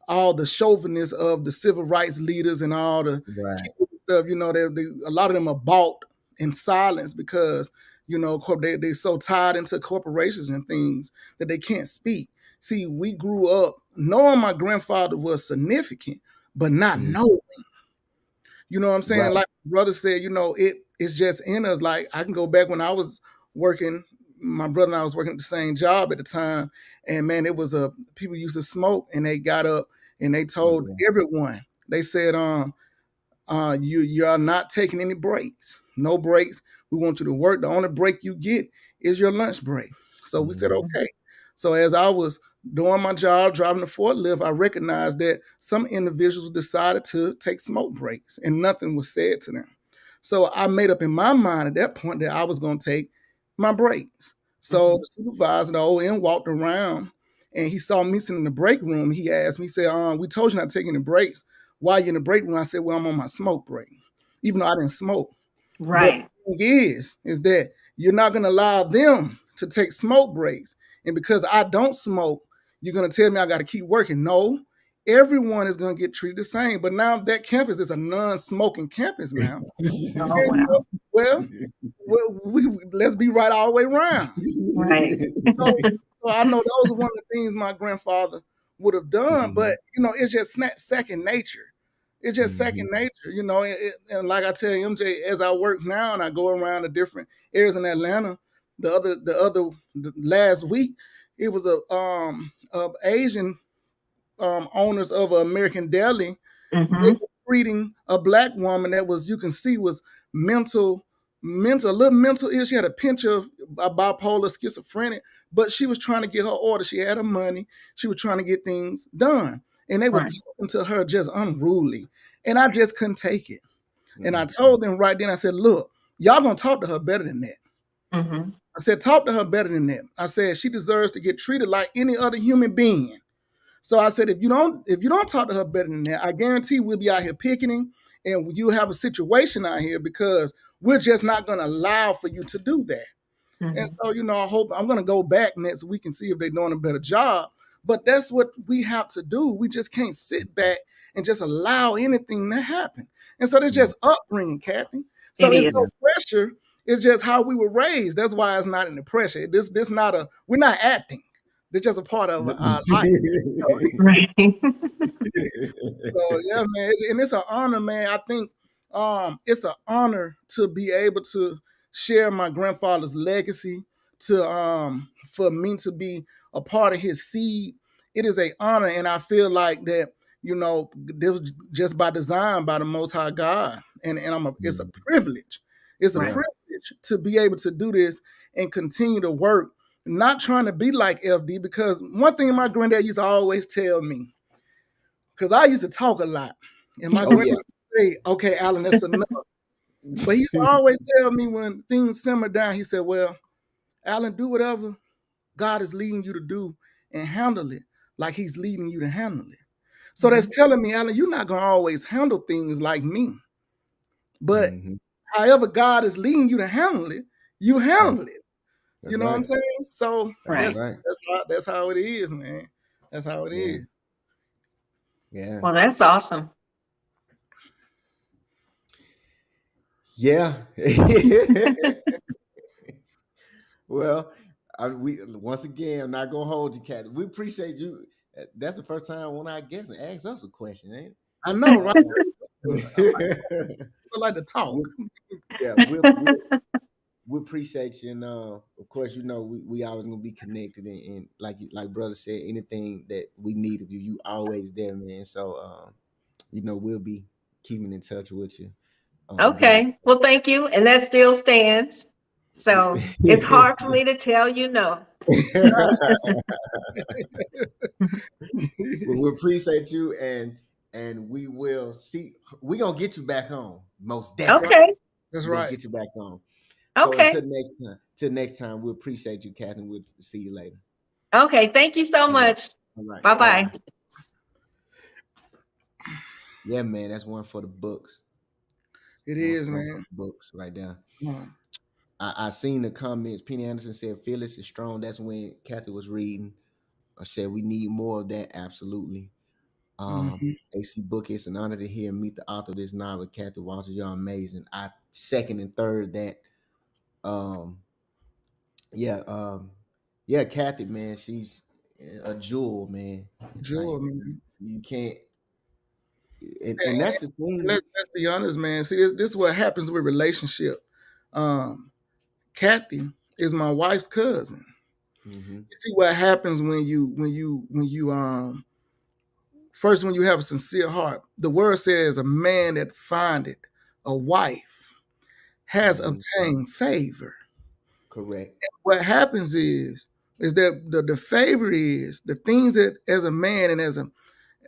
all the chauvinists of the civil rights leaders and all the Right. stuff. You know, a lot of them are bought in silence because they so tied into corporations and things that they can't speak. See, we grew up knowing my grandfather was significant, but not knowing. You know what I'm saying? Right. Like my brother said, it's just in us. Like I can go back when I was working. My brother and I was working at the same job at the time, and man, it was people used to smoke, and they got up and they told everyone. They said, you are not taking any breaks. No breaks. We want you to work. The only break you get is your lunch break. So we said, okay. So as I was doing my job, driving the forklift, I recognized that some individuals decided to take smoke breaks and nothing was said to them. So I made up in my mind at that point that I was going to take my breaks. So the supervisor, the OM, walked around and he saw me sitting in the break room. He asked me, he said, we told you not to take any breaks. Why you in the break room? I said, well, I'm on my smoke break, even though I didn't smoke. Right. But the thing is that you're not going to allow them to take smoke breaks. And because I don't smoke, you're going to tell me I got to keep working. No, everyone is going to get treated the same. But now that campus is a non-smoking campus now. Oh, wow. Well, let's be right all the way around. Right. So I know those are one of the things my grandfather would have done, but it's just second nature. It's just second nature, and like I tell MJ, as I work now and I go around the different areas in Atlanta, the last week, it was a Asian owners of an American Deli. They were treating a black woman that was, you can see, was mental, a little mental ill. She had a pinch of bipolar, schizophrenic, but she was trying to get her order. She had her money. She was trying to get things done. And they were talking to her just unruly. And I just couldn't take it. And I told them right then, I said, look, y'all gonna talk to her better than that. I said, talk to her better than that. I said, she deserves to get treated like any other human being. So I said, if you don't talk to her better than that, I guarantee we'll be out here picketing and you have a situation out here because we're just not going to allow for you to do that. And so, I hope I'm going to go back next week and see if they're doing a better job. But that's what we have to do. We just can't sit back and just allow anything to happen. And so there's just upbringing, Kathy. So there's no pressure. It's just how we were raised. That's why it's not an impression. This not a, we're not acting. It's just a part of our life. Right. So yeah, man, and it's an honor, man. I think it's an honor to be able to share my grandfather's legacy, to for me to be a part of his seed. It is an honor, and I feel like that, you know, this was just by design by the Most High God, and it's a privilege. It's a Right. privilege to be able to do this and continue to work. Not trying to be like FD, because one thing my granddad used to always tell me, because I used to talk a lot, and my Oh, granddad yeah. would say, "Okay, Alan, that's enough." But he used to always tell me when things simmer down, he said, "Well, Alan, do whatever God is leading you to do and handle it like he's leading you to handle it." So that's telling me, Alan, you're not going to always handle things like me. But Mhm. however God is leading you to handle it, you handle it. That's You know what I'm right. saying? So Right. Right. that's how it is, man. That's how it Yeah. is. Yeah. Well, that's awesome. Yeah. Well, we once again, I'm not gonna hold you, Cat. We appreciate you. That's the first time one of our guests asked us a question, ain't I know, right? it? I like to talk. Yeah, we appreciate you, and of course, you know, we always gonna be connected, and like brother said, anything that we need of you, you always there, man. So you know, we'll be keeping in touch with you. Okay. Well, thank you. And that still stands. So it's hard for me to tell you no. Well, we appreciate you, and we will see. We're gonna get you back on, most definitely. Okay. That's We're gonna right. get you back on. So Okay. until next time, we appreciate you, Catherine. We'll see you later. Okay. Thank you so much. All right. Bye-bye. Bye-bye. Yeah, man, that's one for the books. It One is, for man. the books right there. Mm. I seen the comments. Penny Anderson said, "Fearless is strong." That's when Kathy was reading. I said we need more of that. Absolutely. Mhm. AC Book, it's an honor to hear and meet the author of this novel, Kathy Walter. Y'all amazing. I second and third that. Um, yeah, yeah, Kathy, man, she's a jewel, man. Jewel, Like, man. you can't, and that's the thing. Let's be honest, man. See, this is what happens with relationship. Kathy is my wife's cousin. Mhm. You see what happens when you first, when you have a sincere heart. The word says a man that findeth a wife has Mhm. obtained favor. Correct. What happens is that the favor is the things that as a man and as a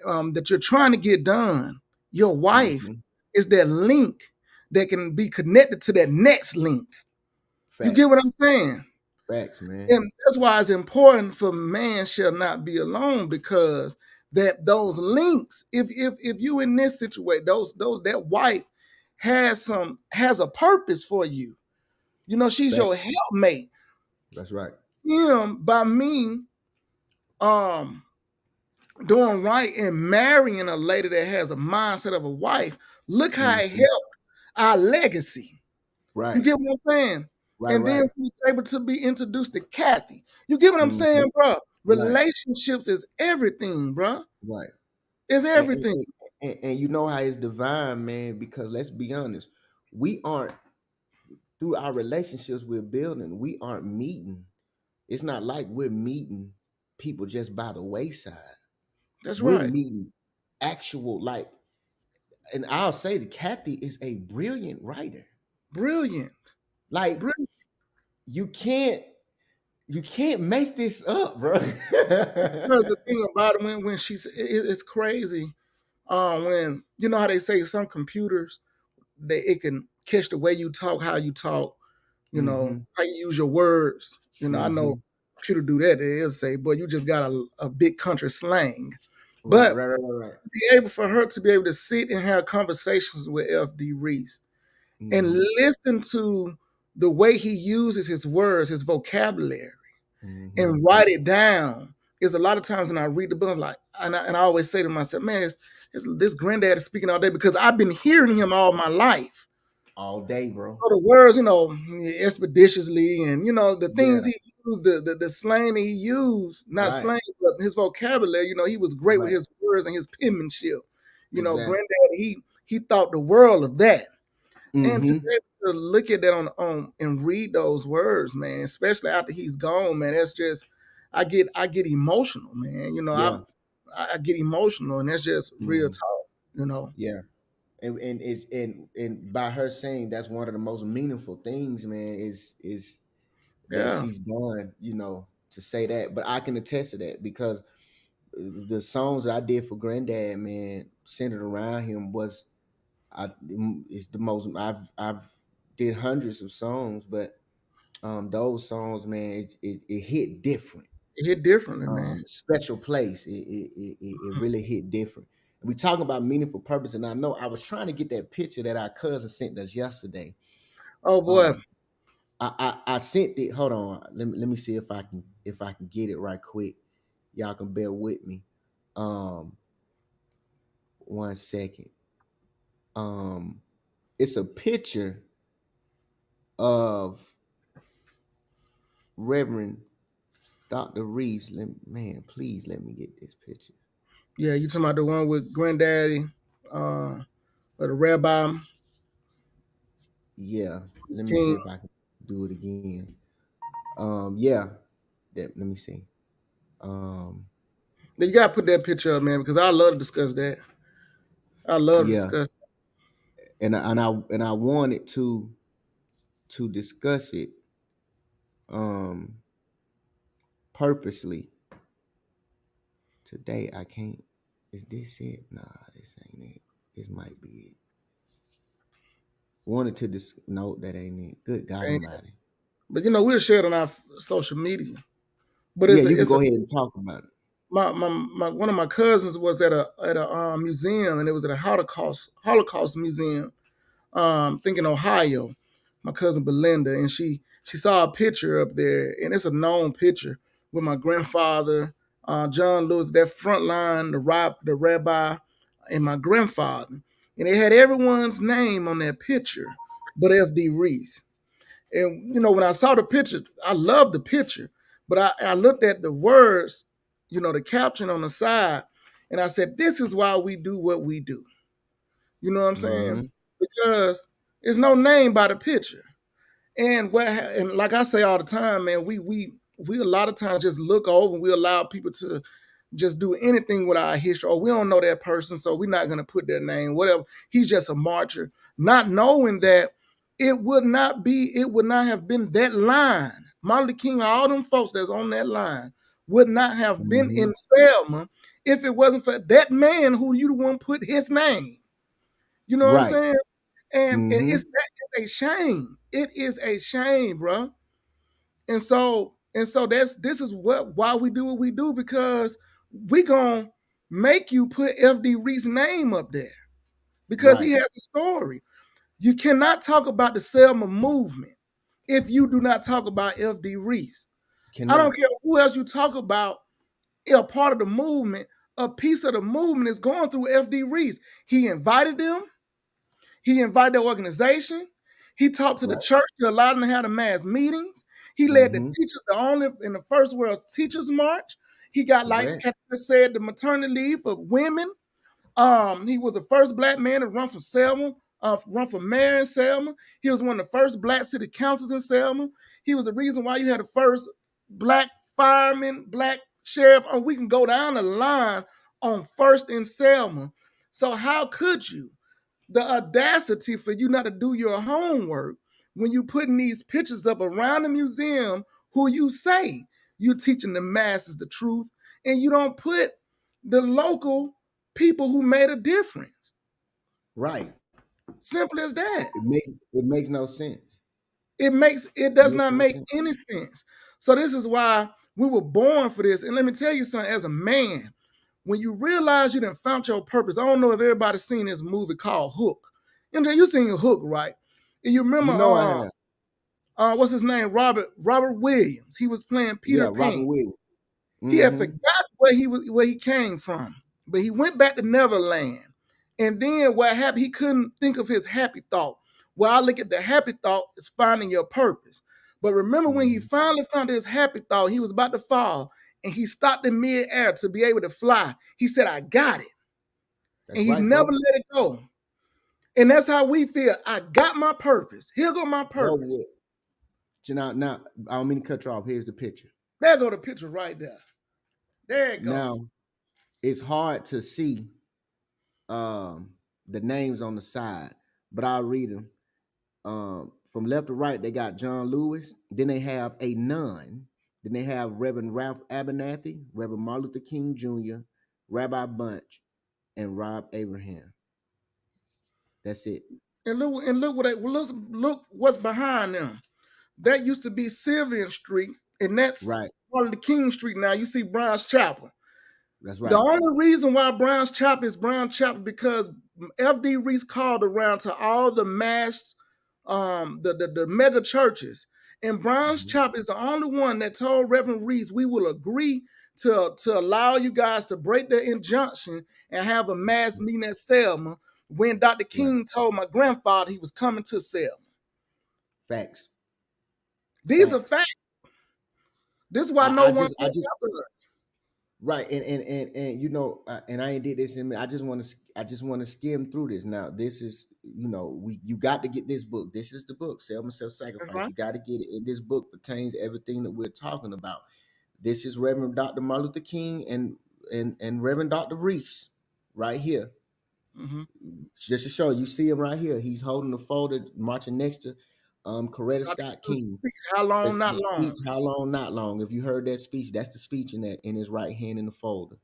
that you're trying to get done. Your wife Mhm. is that link that can be connected to that next link. You Facts. get what I'm saying? Facts, man. And that's why it's important for man shall not be alone, because that those links, if you in this situation, those that wife has a purpose for you. You know, she's your Facts. helpmate. That's right. Him by me doing right and marrying a lady that has a mindset of a wife, look how it Mhm. helped our legacy. Right. You get what I'm saying? Right. And then Right. we was able to be introduced to Kathy. You get what I'm Mhm. saying, bro? Right. Relationships is everything, bro. Right. It's And, everything. and you know how it's divine, man, because let's be honest, we aren't, through our relationships we're building, we aren't meeting. It's not like we're meeting people just by the wayside. That's We're right. meeting actual, like, and I'll say that Kathy is a brilliant writer. Brilliant. Like, Brilliant. you can't make this up, bro. Because the thing about it, when she's it's crazy. When you know how they say some computers, it can catch the way you talk, how you talk, you know, Mhm. how you use your words. You know, I know Mhm. computer do that. They'll say, "Boy, you just got a big country slang." Right, But right, right, right, right. be able for her to be able to sit and have conversations with FD Reese and Mhm. listen to the way he uses his words, his vocabulary, Mhm. and write it down. Is a lot of times when I read the book, I'm like, and I always say to myself, man, this granddad is speaking all day, because I've been hearing him all my life. all day, bro. So the words, expeditiously, and the things Yeah. he used, the slang that he used, not Right. slang, but his vocabulary. He was great with Right. his words and his penmanship. Exactly. Granddaddy, he thought the world of that. And to Mm-hmm. be able to look at that on and read those words, man, especially after he's gone, man, that's just I get emotional, man. Yeah. I get emotional, and that's just real Mhm. talk. Yeah. And it's and by her saying that's one of the most meaningful things, man, is that Yeah. she's done, to say that. But I can attest to that because the songs that I did for Granddad, man, centered around him was it's the most I've did hundreds of songs, but those songs, man, it hit different. It hit differently, man. Special place. It really hit different. We talking about meaningful purpose, and I know I was trying to get that picture that our cousin sent us yesterday. Oh boy. I sent it. Hold on, let me see if I can get it right quick. Y'all can bear with me. 1 second. It's a picture of Reverend Dr. Reese. Man, please let me get this picture. Yeah, you talking about the one with Granddaddy, or the rabbi? Yeah, let me see King. if I can do it again. Yeah, let me see. You gotta put that picture up, man, because I love to discuss that. I love to Yeah, discuss. and I wanted to discuss it purposely today. I can't. Is this it? Nah, this ain't it. This might be it. Wanted to note that ain't it. Good God And, Almighty. but we'll share it on our social media. But Yeah, it's you can it's go ahead and talk about it. my one of my cousins was at a museum, and it was at a Holocaust museum, think in Ohio. My cousin Belinda, and she saw a picture up there, and it's a known picture with my grandfather, John Lewis, that front line, the rabbi, and my grandfather, and it had everyone's name on that picture, but F.D. Reese. And when I saw the picture, I loved the picture, but I looked at the words, the caption on the side, and I said, "This is why we do what we do." You know what I'm saying? Mm-hmm. Because there's no name by the picture. And and like I say all the time, man, we a lot of times just look over and we allow people to just do anything with our history. Or we don't know that person, so we're not gonna put their name, whatever. He's just a martyr, not knowing that it would not have been that line. Martin Luther King, all them folks that's on that line would not have been Mm-hmm. in Selma if it wasn't for that man who you the one put his name. You know what I'm Right. saying? And Mm-hmm. that is a shame. It is a shame, bro. And so this is why we do what we do, because we gonna make you put FD Reese's name up there because he Right. has a story. You cannot talk about the Selma movement if you do not talk about FD Reese. I don't Cannot. care who else you talk about, a part of the movement, a piece of the movement is going through FD Reese. He invited them. He invited the organization. He talked to the Right. church to allow them to have the mass meetings. He led the Mm-hmm. teachers, the only in the First World Teachers March. He got, like Correct. Patrick said, the maternity leave for women. He was the first black man to run for Selma, run for mayor in Selma. He was one of the first black city councils in Selma. He was the reason why you had the first black fireman, black sheriff. And we can go down the line on first in Selma. So how could you? The audacity for you not to do your homework when you putting these pictures up around the museum, who you say you teaching the masses the truth, and you don't put the local people who made a difference. Right. Simple as that. It makes no sense. It does Makes not no make sense. any sense. So this is why we were born for this. And let me tell you something, as a man, when you realize you done found your purpose, I don't know if everybody's seen this movie called Hook. You seen Hook, right? And you remember I have. what's his name? Robert Williams. He was playing Peter Yeah, Robin Pan. Williams. He had Mm-hmm. forgot where he came from, but he went back to Neverland. And then what happened? He couldn't think of his happy thought. Well, I look at the happy thought is finding your purpose. But remember when he Mhm. finally found his happy thought, he was about to fall and he stopped in mid-air to be able to fly. He said, I got it. That's And he right, never bro. let it go. And that's how we feel. I got my purpose. Here go my Bro, purpose. now, I don't mean to cut you off. Here's the picture. There go the picture right there. There it go. Now, it's hard to see the names on the side, but I'll read them. From left to right, they got John Lewis. Then they have a nun. Then they have Reverend Ralph Abernathy, Reverend Martin Luther King Jr., Rabbi Bunch, and Rob Abraham. That's it. And look what's behind them. That used to be Sylvian Street, and that's Right. part of the King Street now. You see Brown's Chapel. That's The right. only reason why Brown's Chapel is Brown Chapel because F.D. Reese called around to all the mass, the mega churches, and Brown's Mhm. Chapel is the only one that told Reverend Reese we will agree to allow you guys to break the injunction and have a mass meeting at Selma when Dr. King told my grandfather he was coming to Selma. Facts. These are Facts. facts. This is why I no one just- goes after us. Right, and you know, and I ain't did this. I just want to skim through this. Now, this is, you know, you got to get this book. This is the book, Selma Self-Sacrifice. right. You got to get it. In this book pertains everything that we're talking about. This is Reverend Dr. Martin Luther King and Reverend Dr. Reese right here. Mhm. Just to show you, see him right here. He's holding the folder, marching next to Coretta Dr. Scott King's King. speech, how long, That's not the long. speech, how long, not long. If you heard that speech, that's the speech in his right hand in the folder.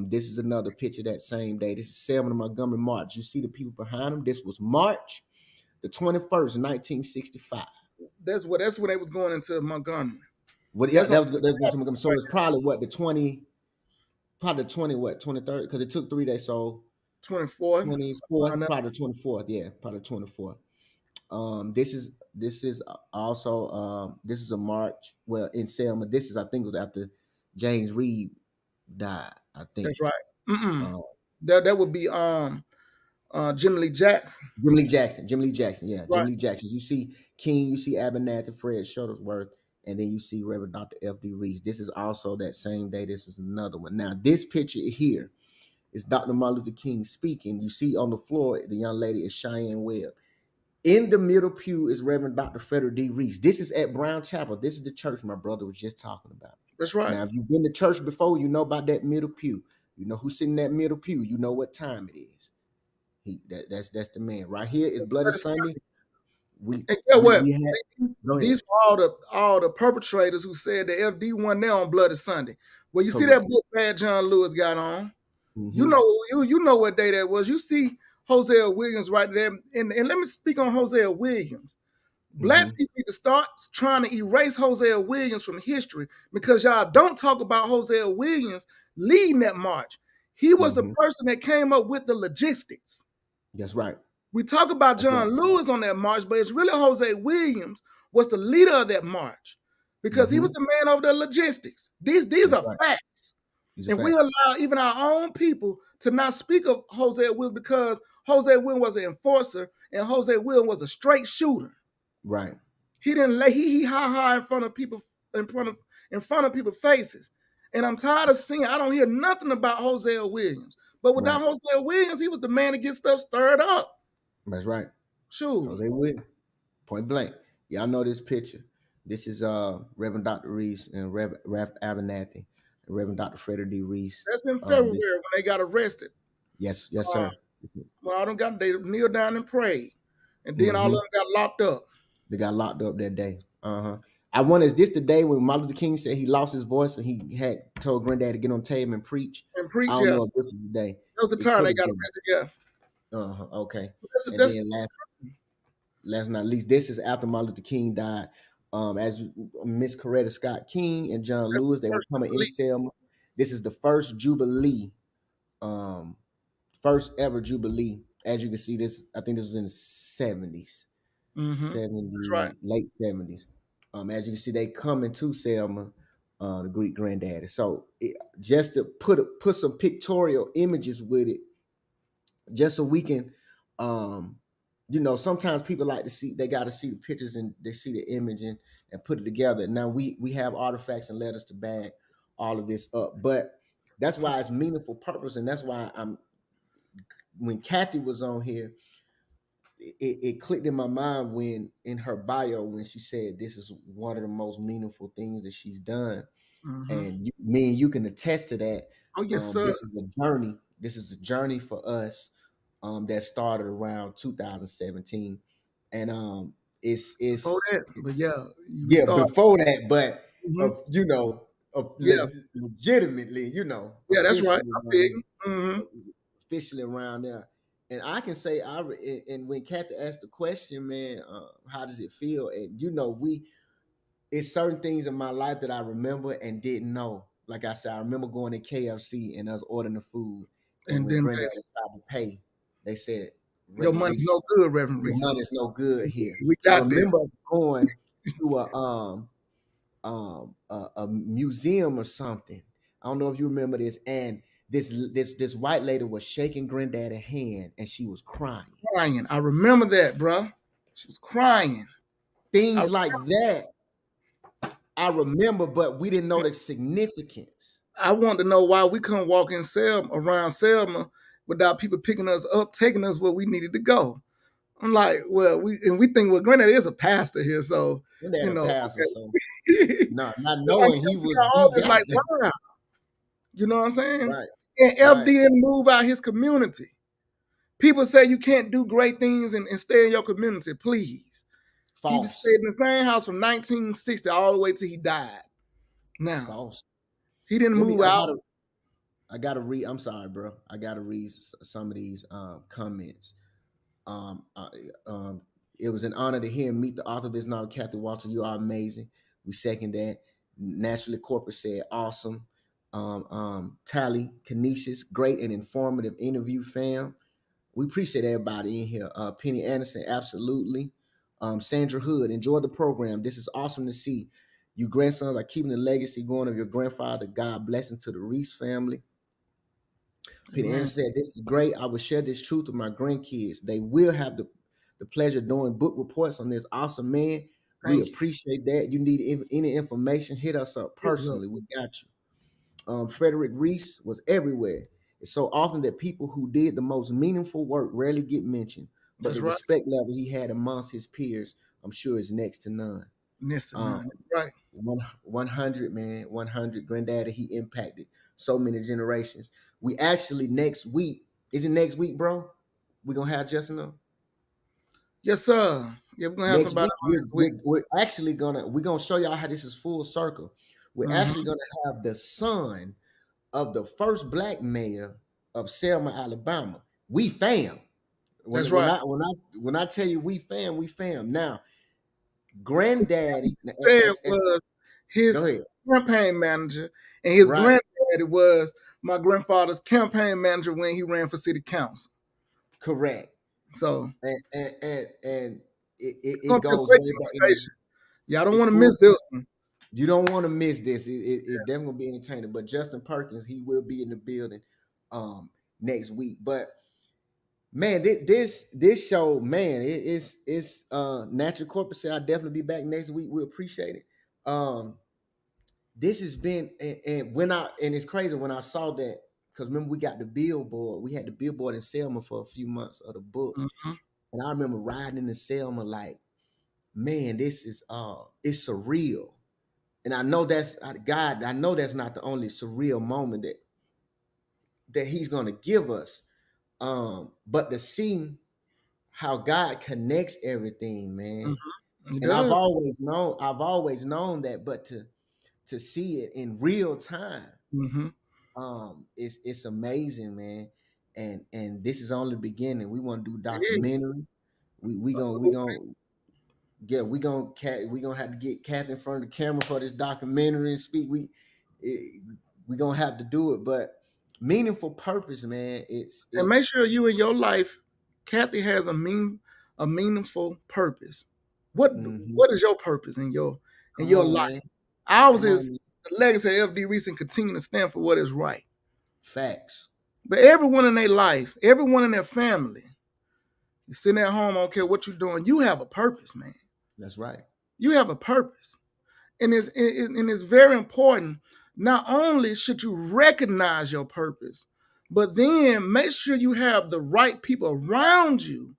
This is another picture that same day. This is Selma to Montgomery March. You see the people behind him. This was March the 21st, 1965. That's when they was going into Montgomery. What? Yeah, That's that was going to Montgomery. So it's probably what the 23rd, because it took 3 days. So 24th. 24th, probably 24th. Yeah, probably 24th. This is also this is a march. Well, in Selma, this is, I think it was after James Reed died. I think That's right. That would be Jim Lee Jackson. Jim Lee Jackson, yeah, Right. Jim Lee Jackson. You see King, you see Abernathy, Fred Shuttlesworth, and then you see Reverend Dr. F.D. Reese. This is also that same day. This is another one. Now, this picture here is Dr. Martin Luther King speaking. You see on the floor, the young lady is Cheyenne Webb. In the middle pew is Reverend Dr. Frederick D. Reese. This is at Brown Chapel. This is the church my brother was just talking about. That's right. Now, if you've been to church before, you know about that middle pew. You know who's sitting in that middle pew. You know what time it is. That's the man. Right here is Bloody Sunday. And get what? Go ahead. These are all the perpetrators who said the FD won there on Bloody Sunday. Well, you see Correct. that book Bad John Lewis got on. Mhm. You know what day that was. You see Hosea Williams right there. And let me speak on Hosea Williams. Black people need to start trying to erase Hosea Williams from history because y'all don't talk about Hosea Williams leading that march. He was the person that came up with the logistics. That's right. We talk about John Lewis on that march, but it's really Hosea Williams was the leader of that march because he was the man over the logistics. These are right. facts. And we allow even our own people to not speak of Hosea Williams because Hosea Williams was an enforcer and Hosea Williams was a straight shooter. Right. He didn't lay he ha in front of people in front of people's faces. And I'm tired of seeing, I don't hear nothing about Hosea Williams. But without Hosea Williams, he was the man to get stuff stirred up. That's right. Sure. Hosea Williams. Point blank. Y'all know this picture. This is Reverend Dr. Reese and Ralph Abernathy and Reverend Dr. Frederick D. Reese. That's in February when they got arrested. Yes, sir. Well, all them they kneeled down and prayed. And then all of them got locked up. They got locked up that day. I wonder, is this the day when Martin Luther King said he lost his voice and he had told Granddad to get on table and preach? I don't know if this is the day. That was the time they got arrested, yeah. Okay. That's then last but not least, this is after Martin Luther King died. As Miss Coretta Scott King and John Lewis, they were coming in Selma. This is the first Jubilee, first ever Jubilee. As you can see, this, I think this was in the 70s. 70s, right. Late 70s. As you can see, they come into Selma, the Greek Granddaddy. So just to put some pictorial images with it, just so we can you know, sometimes people like to see, they got to see the pictures and they see the image and put it together. Now we have artifacts and letters to back all of this up, but that's why it's meaningful purpose, and that's why when Kathy was on here, it clicked in my mind when in her bio when she said this is one of the most meaningful things that she's done, and me and you can attest to that. Oh yes, sir. This is a journey. This is a journey for us that started around 2017, and it's Before that, but yeah, yeah, before that, but Mhm. you know, Yeah. legitimately, you know, Yeah, that's right. officially I feel around, you. officially around there. And I can say, and when Kathy asked the question, man, how does it feel? And you know, it's certain things in my life that I remember and didn't know. Like I said, I remember going to KFC and us ordering the food, and And when then Granddad tried to pay, they said, your money's Reese, no good, Reverend your Reese. money's no good here. We I got this. remember us going to a museum or something. I don't know if you remember this, and this white lady was shaking Granddaddy's hand, and she was crying. Crying. I remember that, bruh. She was crying. Things like that, I remember, but we didn't know the significance. I want to know why we couldn't walk in around Selma without people picking us up, taking us where we needed to go. I'm like, well, we think, well, Granddad is a pastor here, so Granddad you a know, pastor, okay. so not But knowing he was the always guy. like, wow, you know what I'm saying? Right. And FD Right. didn't move out his community. People say you can't do great things and stay in your community. Please. He False. stayed in the same house from 1960 all the way till he died. Now, False. he didn't move out. I gotta read. I'm sorry, bro. I gotta read some of these comments. Um, uh, um, it was an honor to hear and meet the author of this novel, Kathy Walter. You are amazing. We second that. Naturally, corporate said awesome. Tally Kinesis, great and informative interview, fam. We appreciate everybody in here. Penny Anderson, absolutely. Sandra Hood, enjoy the program. This is awesome to see. You grandsons are keeping the legacy going of your grandfather. God blessing to the Reese family. Peter Anderson said, this is great. I will share this truth with my grandkids. They will have the pleasure of doing book reports on this awesome man. We appreciate that. You need any information, hit us up personally. We got you. Frederick Reese was everywhere. It's so often that people who did the most meaningful work rarely get mentioned, but the respect level he had amongst his peers, I'm sure, is next to none. Next to none. Right. 100, man. 100. Granddaddy, he impacted so many generations. We actually next week, is it next week, bro? We're gonna have Justin on? Yes, sir. Yeah, we're gonna have somebody. We're actually gonna show y'all how this is full circle. We're actually gonna have the son of the first black mayor of Selma, Alabama. We fam. That's right. When I tell you we fam. Now, Granddaddy was his campaign manager, and his granddaddy was my grandfather's campaign manager when he ran for city council. Correct. So and it goes way back. Yeah, I don't want to miss this one. You don't want to miss this. It's definitely gonna be entertaining. But Justin Perkins, he will be in the building next week. But man, this show, man, it's Natural Corporate said I'll definitely be back next week. We appreciate it. This has been and it's crazy when I saw that, because remember we got the billboard. We had the billboard in Selma for a few months of the book. And I remember riding into Selma like, man, this is it's surreal. And I know that's God, I know that's not the only surreal moment that he's gonna give us. But to see how God connects everything, man. And I've always known that, but to see it in real time, it's amazing, man. And this is only the beginning. We want to do documentary. We gonna have to get Kathy in front of the camera for this documentary and speak. We gonna have to do it, but meaningful purpose, man. And make sure you in your life, Kathy has a meaningful purpose. What is your purpose in your life? Man. Ours is the legacy of FD Reese and continue to stand for what is right. Facts. But everyone in their life, everyone in their family, You're sitting at home, I don't care what you're doing. You have a purpose, man. That's right. You have a purpose. And it's very important. Not only should you recognize your purpose, but then make sure you have the right people around you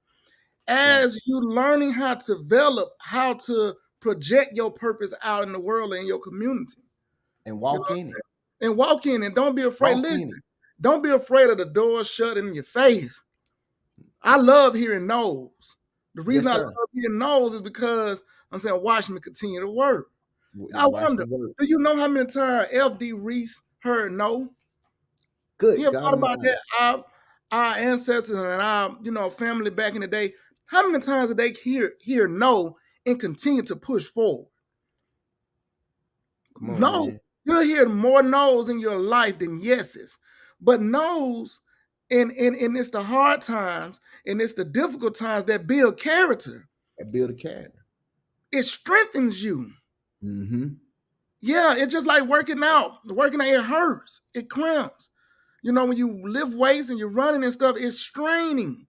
as you learning how to develop, how to project your purpose out in the world and in your community. And walk in it. And walk in and don't be afraid. Walk in Listen, it. don't be afraid of the door shut in your face. I love hearing no's. The reason Yes, I sir. love hearing no's is because I'm saying, watch me continue to work. I Watch wonder, the work. do you know how many times F.D. Reese heard no? Good You ever God thought about Almighty. that? Our ancestors and our family back in the day, how many times did they hear no and continue to push forward? Come on, No, man. you'll hear more no's in your life than yeses. But no's, and it's the hard times and it's the difficult times that build character. That build a character. It strengthens you. Mm-hmm. Yeah, it's just like working out. Working out, it hurts. It cramps. You know, when you lift weights and you're running and stuff, it's straining.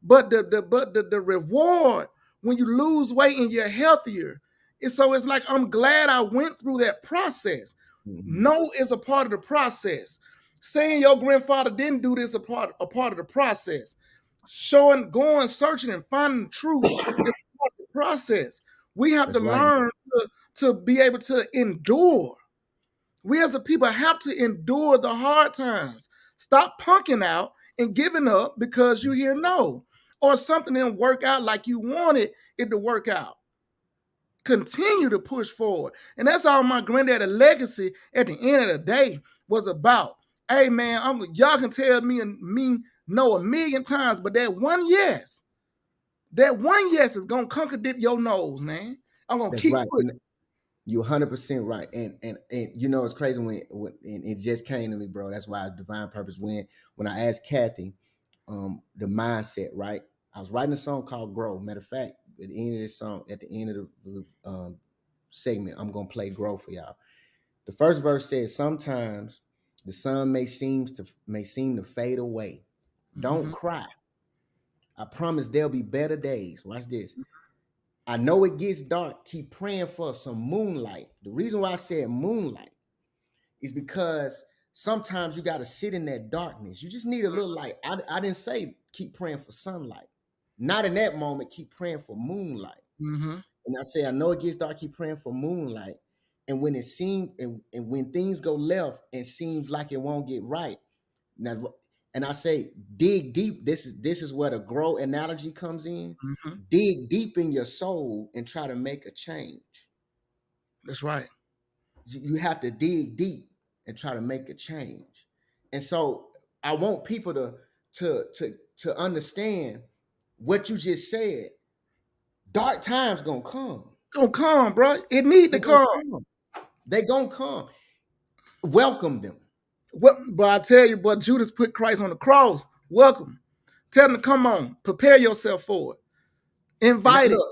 But the reward when you lose weight and you're healthier, it's like I'm glad I went through that process. Mm-hmm. No is a part of the process. Saying your grandfather didn't do this a part of the process. Going, searching, and finding the truth is part of the process. We have That's to right. learn to be able to endure. We as a people have to endure the hard times. Stop punking out and giving up because you hear no, or something didn't work out like you wanted it to work out. Continue to push forward. And that's all my granddaddy legacy at the end of the day was about. Hey man, y'all can tell me no a million times, but that one yes is gonna contradict your nose, man. I'm gonna That's keep right. pushing. You're 100% right. And you know, it's crazy when and it just came to me, bro. That's why it's divine purpose. When I asked Kathy, the mindset, right? I was writing a song called Grow. Matter of fact, at the end of this song, at the end of the segment, I'm gonna play Grow for y'all. The first verse says, sometimes the sun may seem to fade away. Don't cry. I promise there'll be better days. Watch this. I know it gets dark. Keep praying for some moonlight. The reason why I said moonlight is because sometimes you got to sit in that darkness. You just need a little light. I didn't say keep praying for sunlight. Not in that moment. Keep praying for moonlight. Mm-hmm. And I say, I know it gets dark. Keep praying for moonlight. And when it seems, and when things go left and seems like it won't get right, now, and I say, dig deep. This is where the grow analogy comes in. Mm-hmm. Dig deep in your soul and try to make a change. That's right. You have to dig deep and try to make a change. And so I want people to understand what you just said. Dark times gonna come. Gonna come, bro. It need to come. They gonna come. Welcome them. What, but I tell you, but Judas put Christ on the cross. Welcome. Tell them to come on. Prepare yourself for it. Invite it. Look,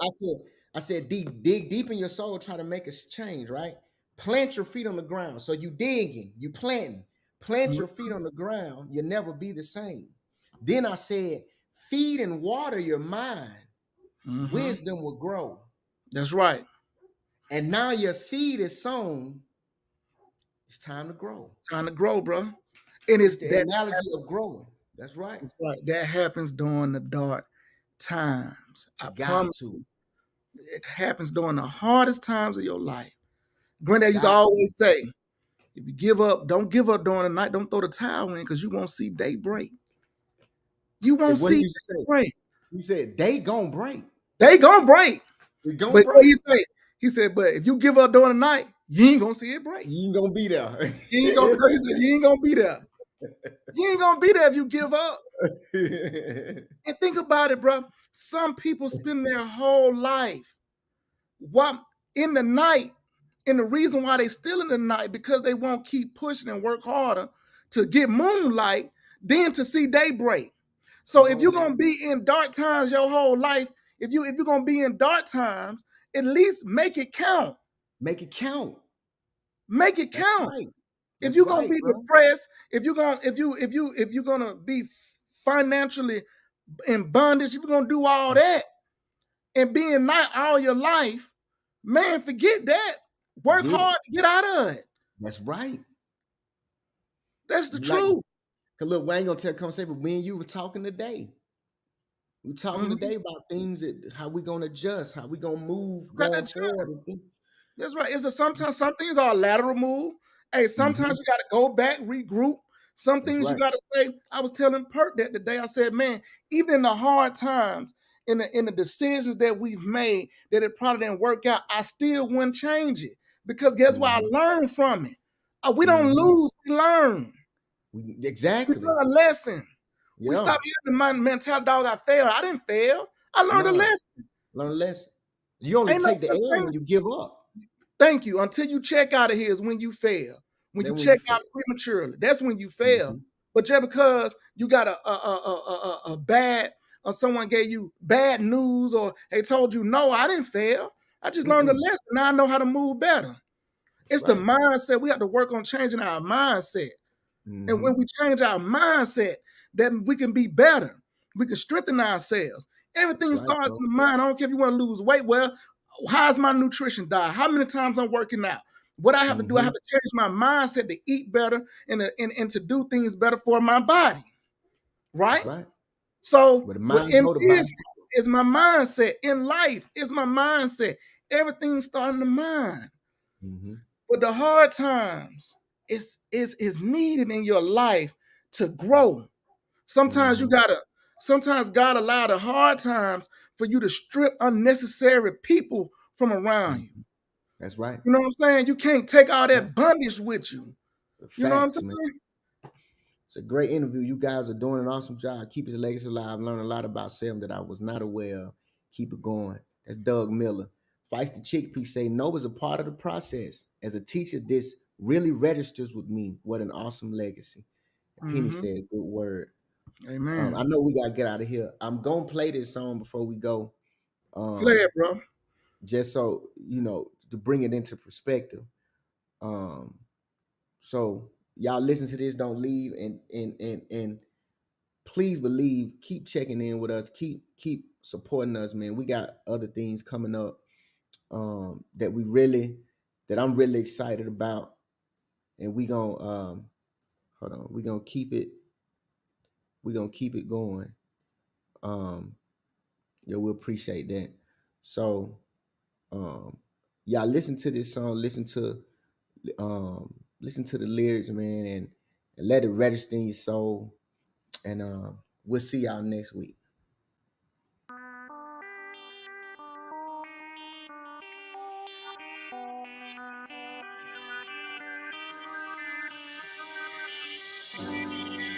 I said, dig deep in your soul, try to make a change, right? Plant your feet on the ground. So you digging, you planting. Plant your feet on the ground. You'll never be the same. Then I said, feed and water your mind. Mm-hmm. Wisdom will grow. That's right. And now your seed is sown. It's time to grow. Time to grow, bro. And it's the that analogy of growing. That's right. That's right. That happens during the dark times. I promise you. It happens during the hardest times of your life. Granddad used to always say, if you give up, don't give up during the night. Don't throw the towel in because you won't see daybreak. You won't see daybreak. He said, they gonna break. They gonna break. They gonna but break. He said, but if you give up during the night, you ain't gonna see it break. You ain't gonna be there. You ain't gonna be there. You ain't gonna be there if you give up. And think about it, bro. Some people spend their whole life in the night. And the reason why they still in the night, because they won't keep pushing and work harder to get moonlight than to see daybreak. So if you're gonna be in dark times your whole life, if you're gonna be in dark times, at least make it count. Make it count. Make it count. Right. If you're gonna be depressed, if you're gonna be financially in bondage, if you're gonna do all that and being not all your life, man, forget that. Work Forget it. hard to get out of it. That's right. That's the Like- truth. Cause look, we ain't gonna tell conversation, but me and you were talking today. We talking Mhm. today about things that how we gonna adjust, how we gonna move Gotta going adjust. forward. And think. That's right. It's a sometimes some things are a lateral move. Hey, sometimes you got to go back, regroup. Some That's things you right. got to say. I was telling Perk that today. I said, man, even in the hard times, in the decisions that we've made, that it probably didn't work out, I still wouldn't change it because guess what? I learned from it. We don't lose, we learn. We Exactly. learn a lesson. Yeah. We stop hearing the mentality, dog, I failed. I didn't fail. I learned a No. lesson. Learn a lesson. You only Ain't no take the such L thing. when you give up. Thank you. Until you check out of here is when you fail. When Then you when check you out fail. prematurely, that's when you fail. Mhm. But just because you got a bad, or someone gave you bad news, or they told you no, I didn't fail. I just learned a lesson. Now I know how to move better. It's the mindset. We have to work on changing our mindset. And when we change our mindset, then we can be better. We can strengthen ourselves. Everything That's right, starts bro. in the mind. I don't care if you want to lose weight. Well, how's my nutrition diet? How many times I'm working out? What I have to do, I have to change my mindset to eat better and to do things better for my body. Right? That's right. So Where the what mind M go, the body is my mindset. In life, is my mindset. Everything starts in the mind. But the hard times is needed in your life to grow. Sometimes sometimes God allow the hard times for you to strip unnecessary people from around you. That's right. You know what I'm saying? You can't take all that bondage with you. You know what I'm Facts, saying? man. It's a great interview. You guys are doing an awesome job. Keep his legacy alive. Learn a lot about Sam that I was not aware of. Keep it going. That's Doug Miller. Feisty Chickpea say, no is a part of the process. As a teacher, this really registers with me. What an awesome legacy. Penny said, good word. Amen. I know we got to get out of here. I'm going to play this song before we go. Play it, bro. Just so, to bring it into perspective. So y'all listen to this, don't leave, and please believe, keep checking in with us, keep supporting us, man. We got other things coming up that I'm really excited about, and we gonna hold on, we're gonna keep it going. Yeah, we appreciate that. So y'all listen to this song, listen to the lyrics, man, and let it register in your soul. And we'll see y'all next week.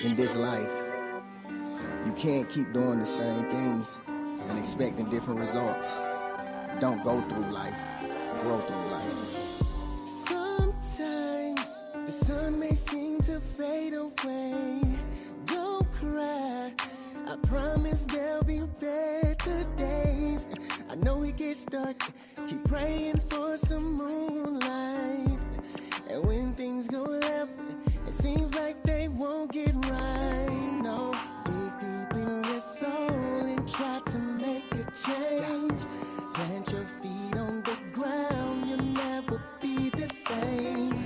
In this life, you can't keep doing the same things and expecting different results. Don't go through life, grow through life. Sometimes the sun may seem to fade away. Don't cry, I promise there'll be better days. I know it gets dark, keep praying for some moonlight. And when things go left, it seems like they won't get right. No, dig deep in your soul and try to make a change. Plant your feet on the ground, you'll never be the same.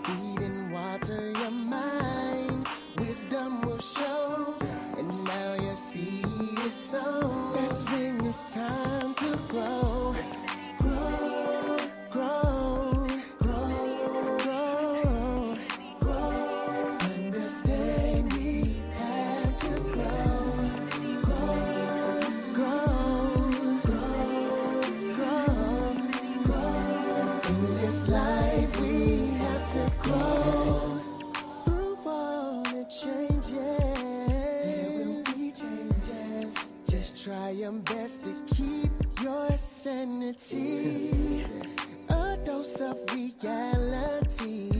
Feed and water your mind, wisdom will show. And now your seed is sown. That's when it's time to grow. Grow, grow, grow, grow, grow. Understand we have to grow. Grow, grow, grow, grow. In this life we have to grow. Through all the changes, there will be changes. Just try your best to keep your sanity. A dose of reality,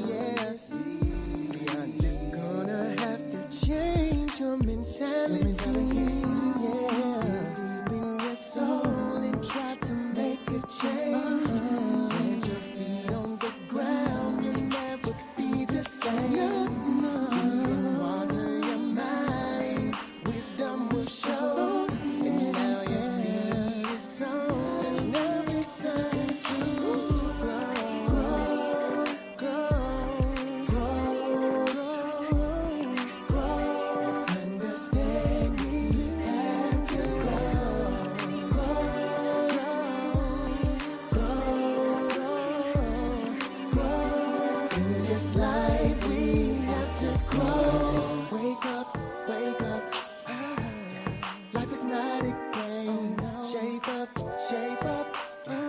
yes. You're gonna have to change your mentality, yeah. Deep in your soul and try to make a change. Plant your feet on the ground, you'll never be the same. Feed and water your mind, wisdom will show. shape up, shape up.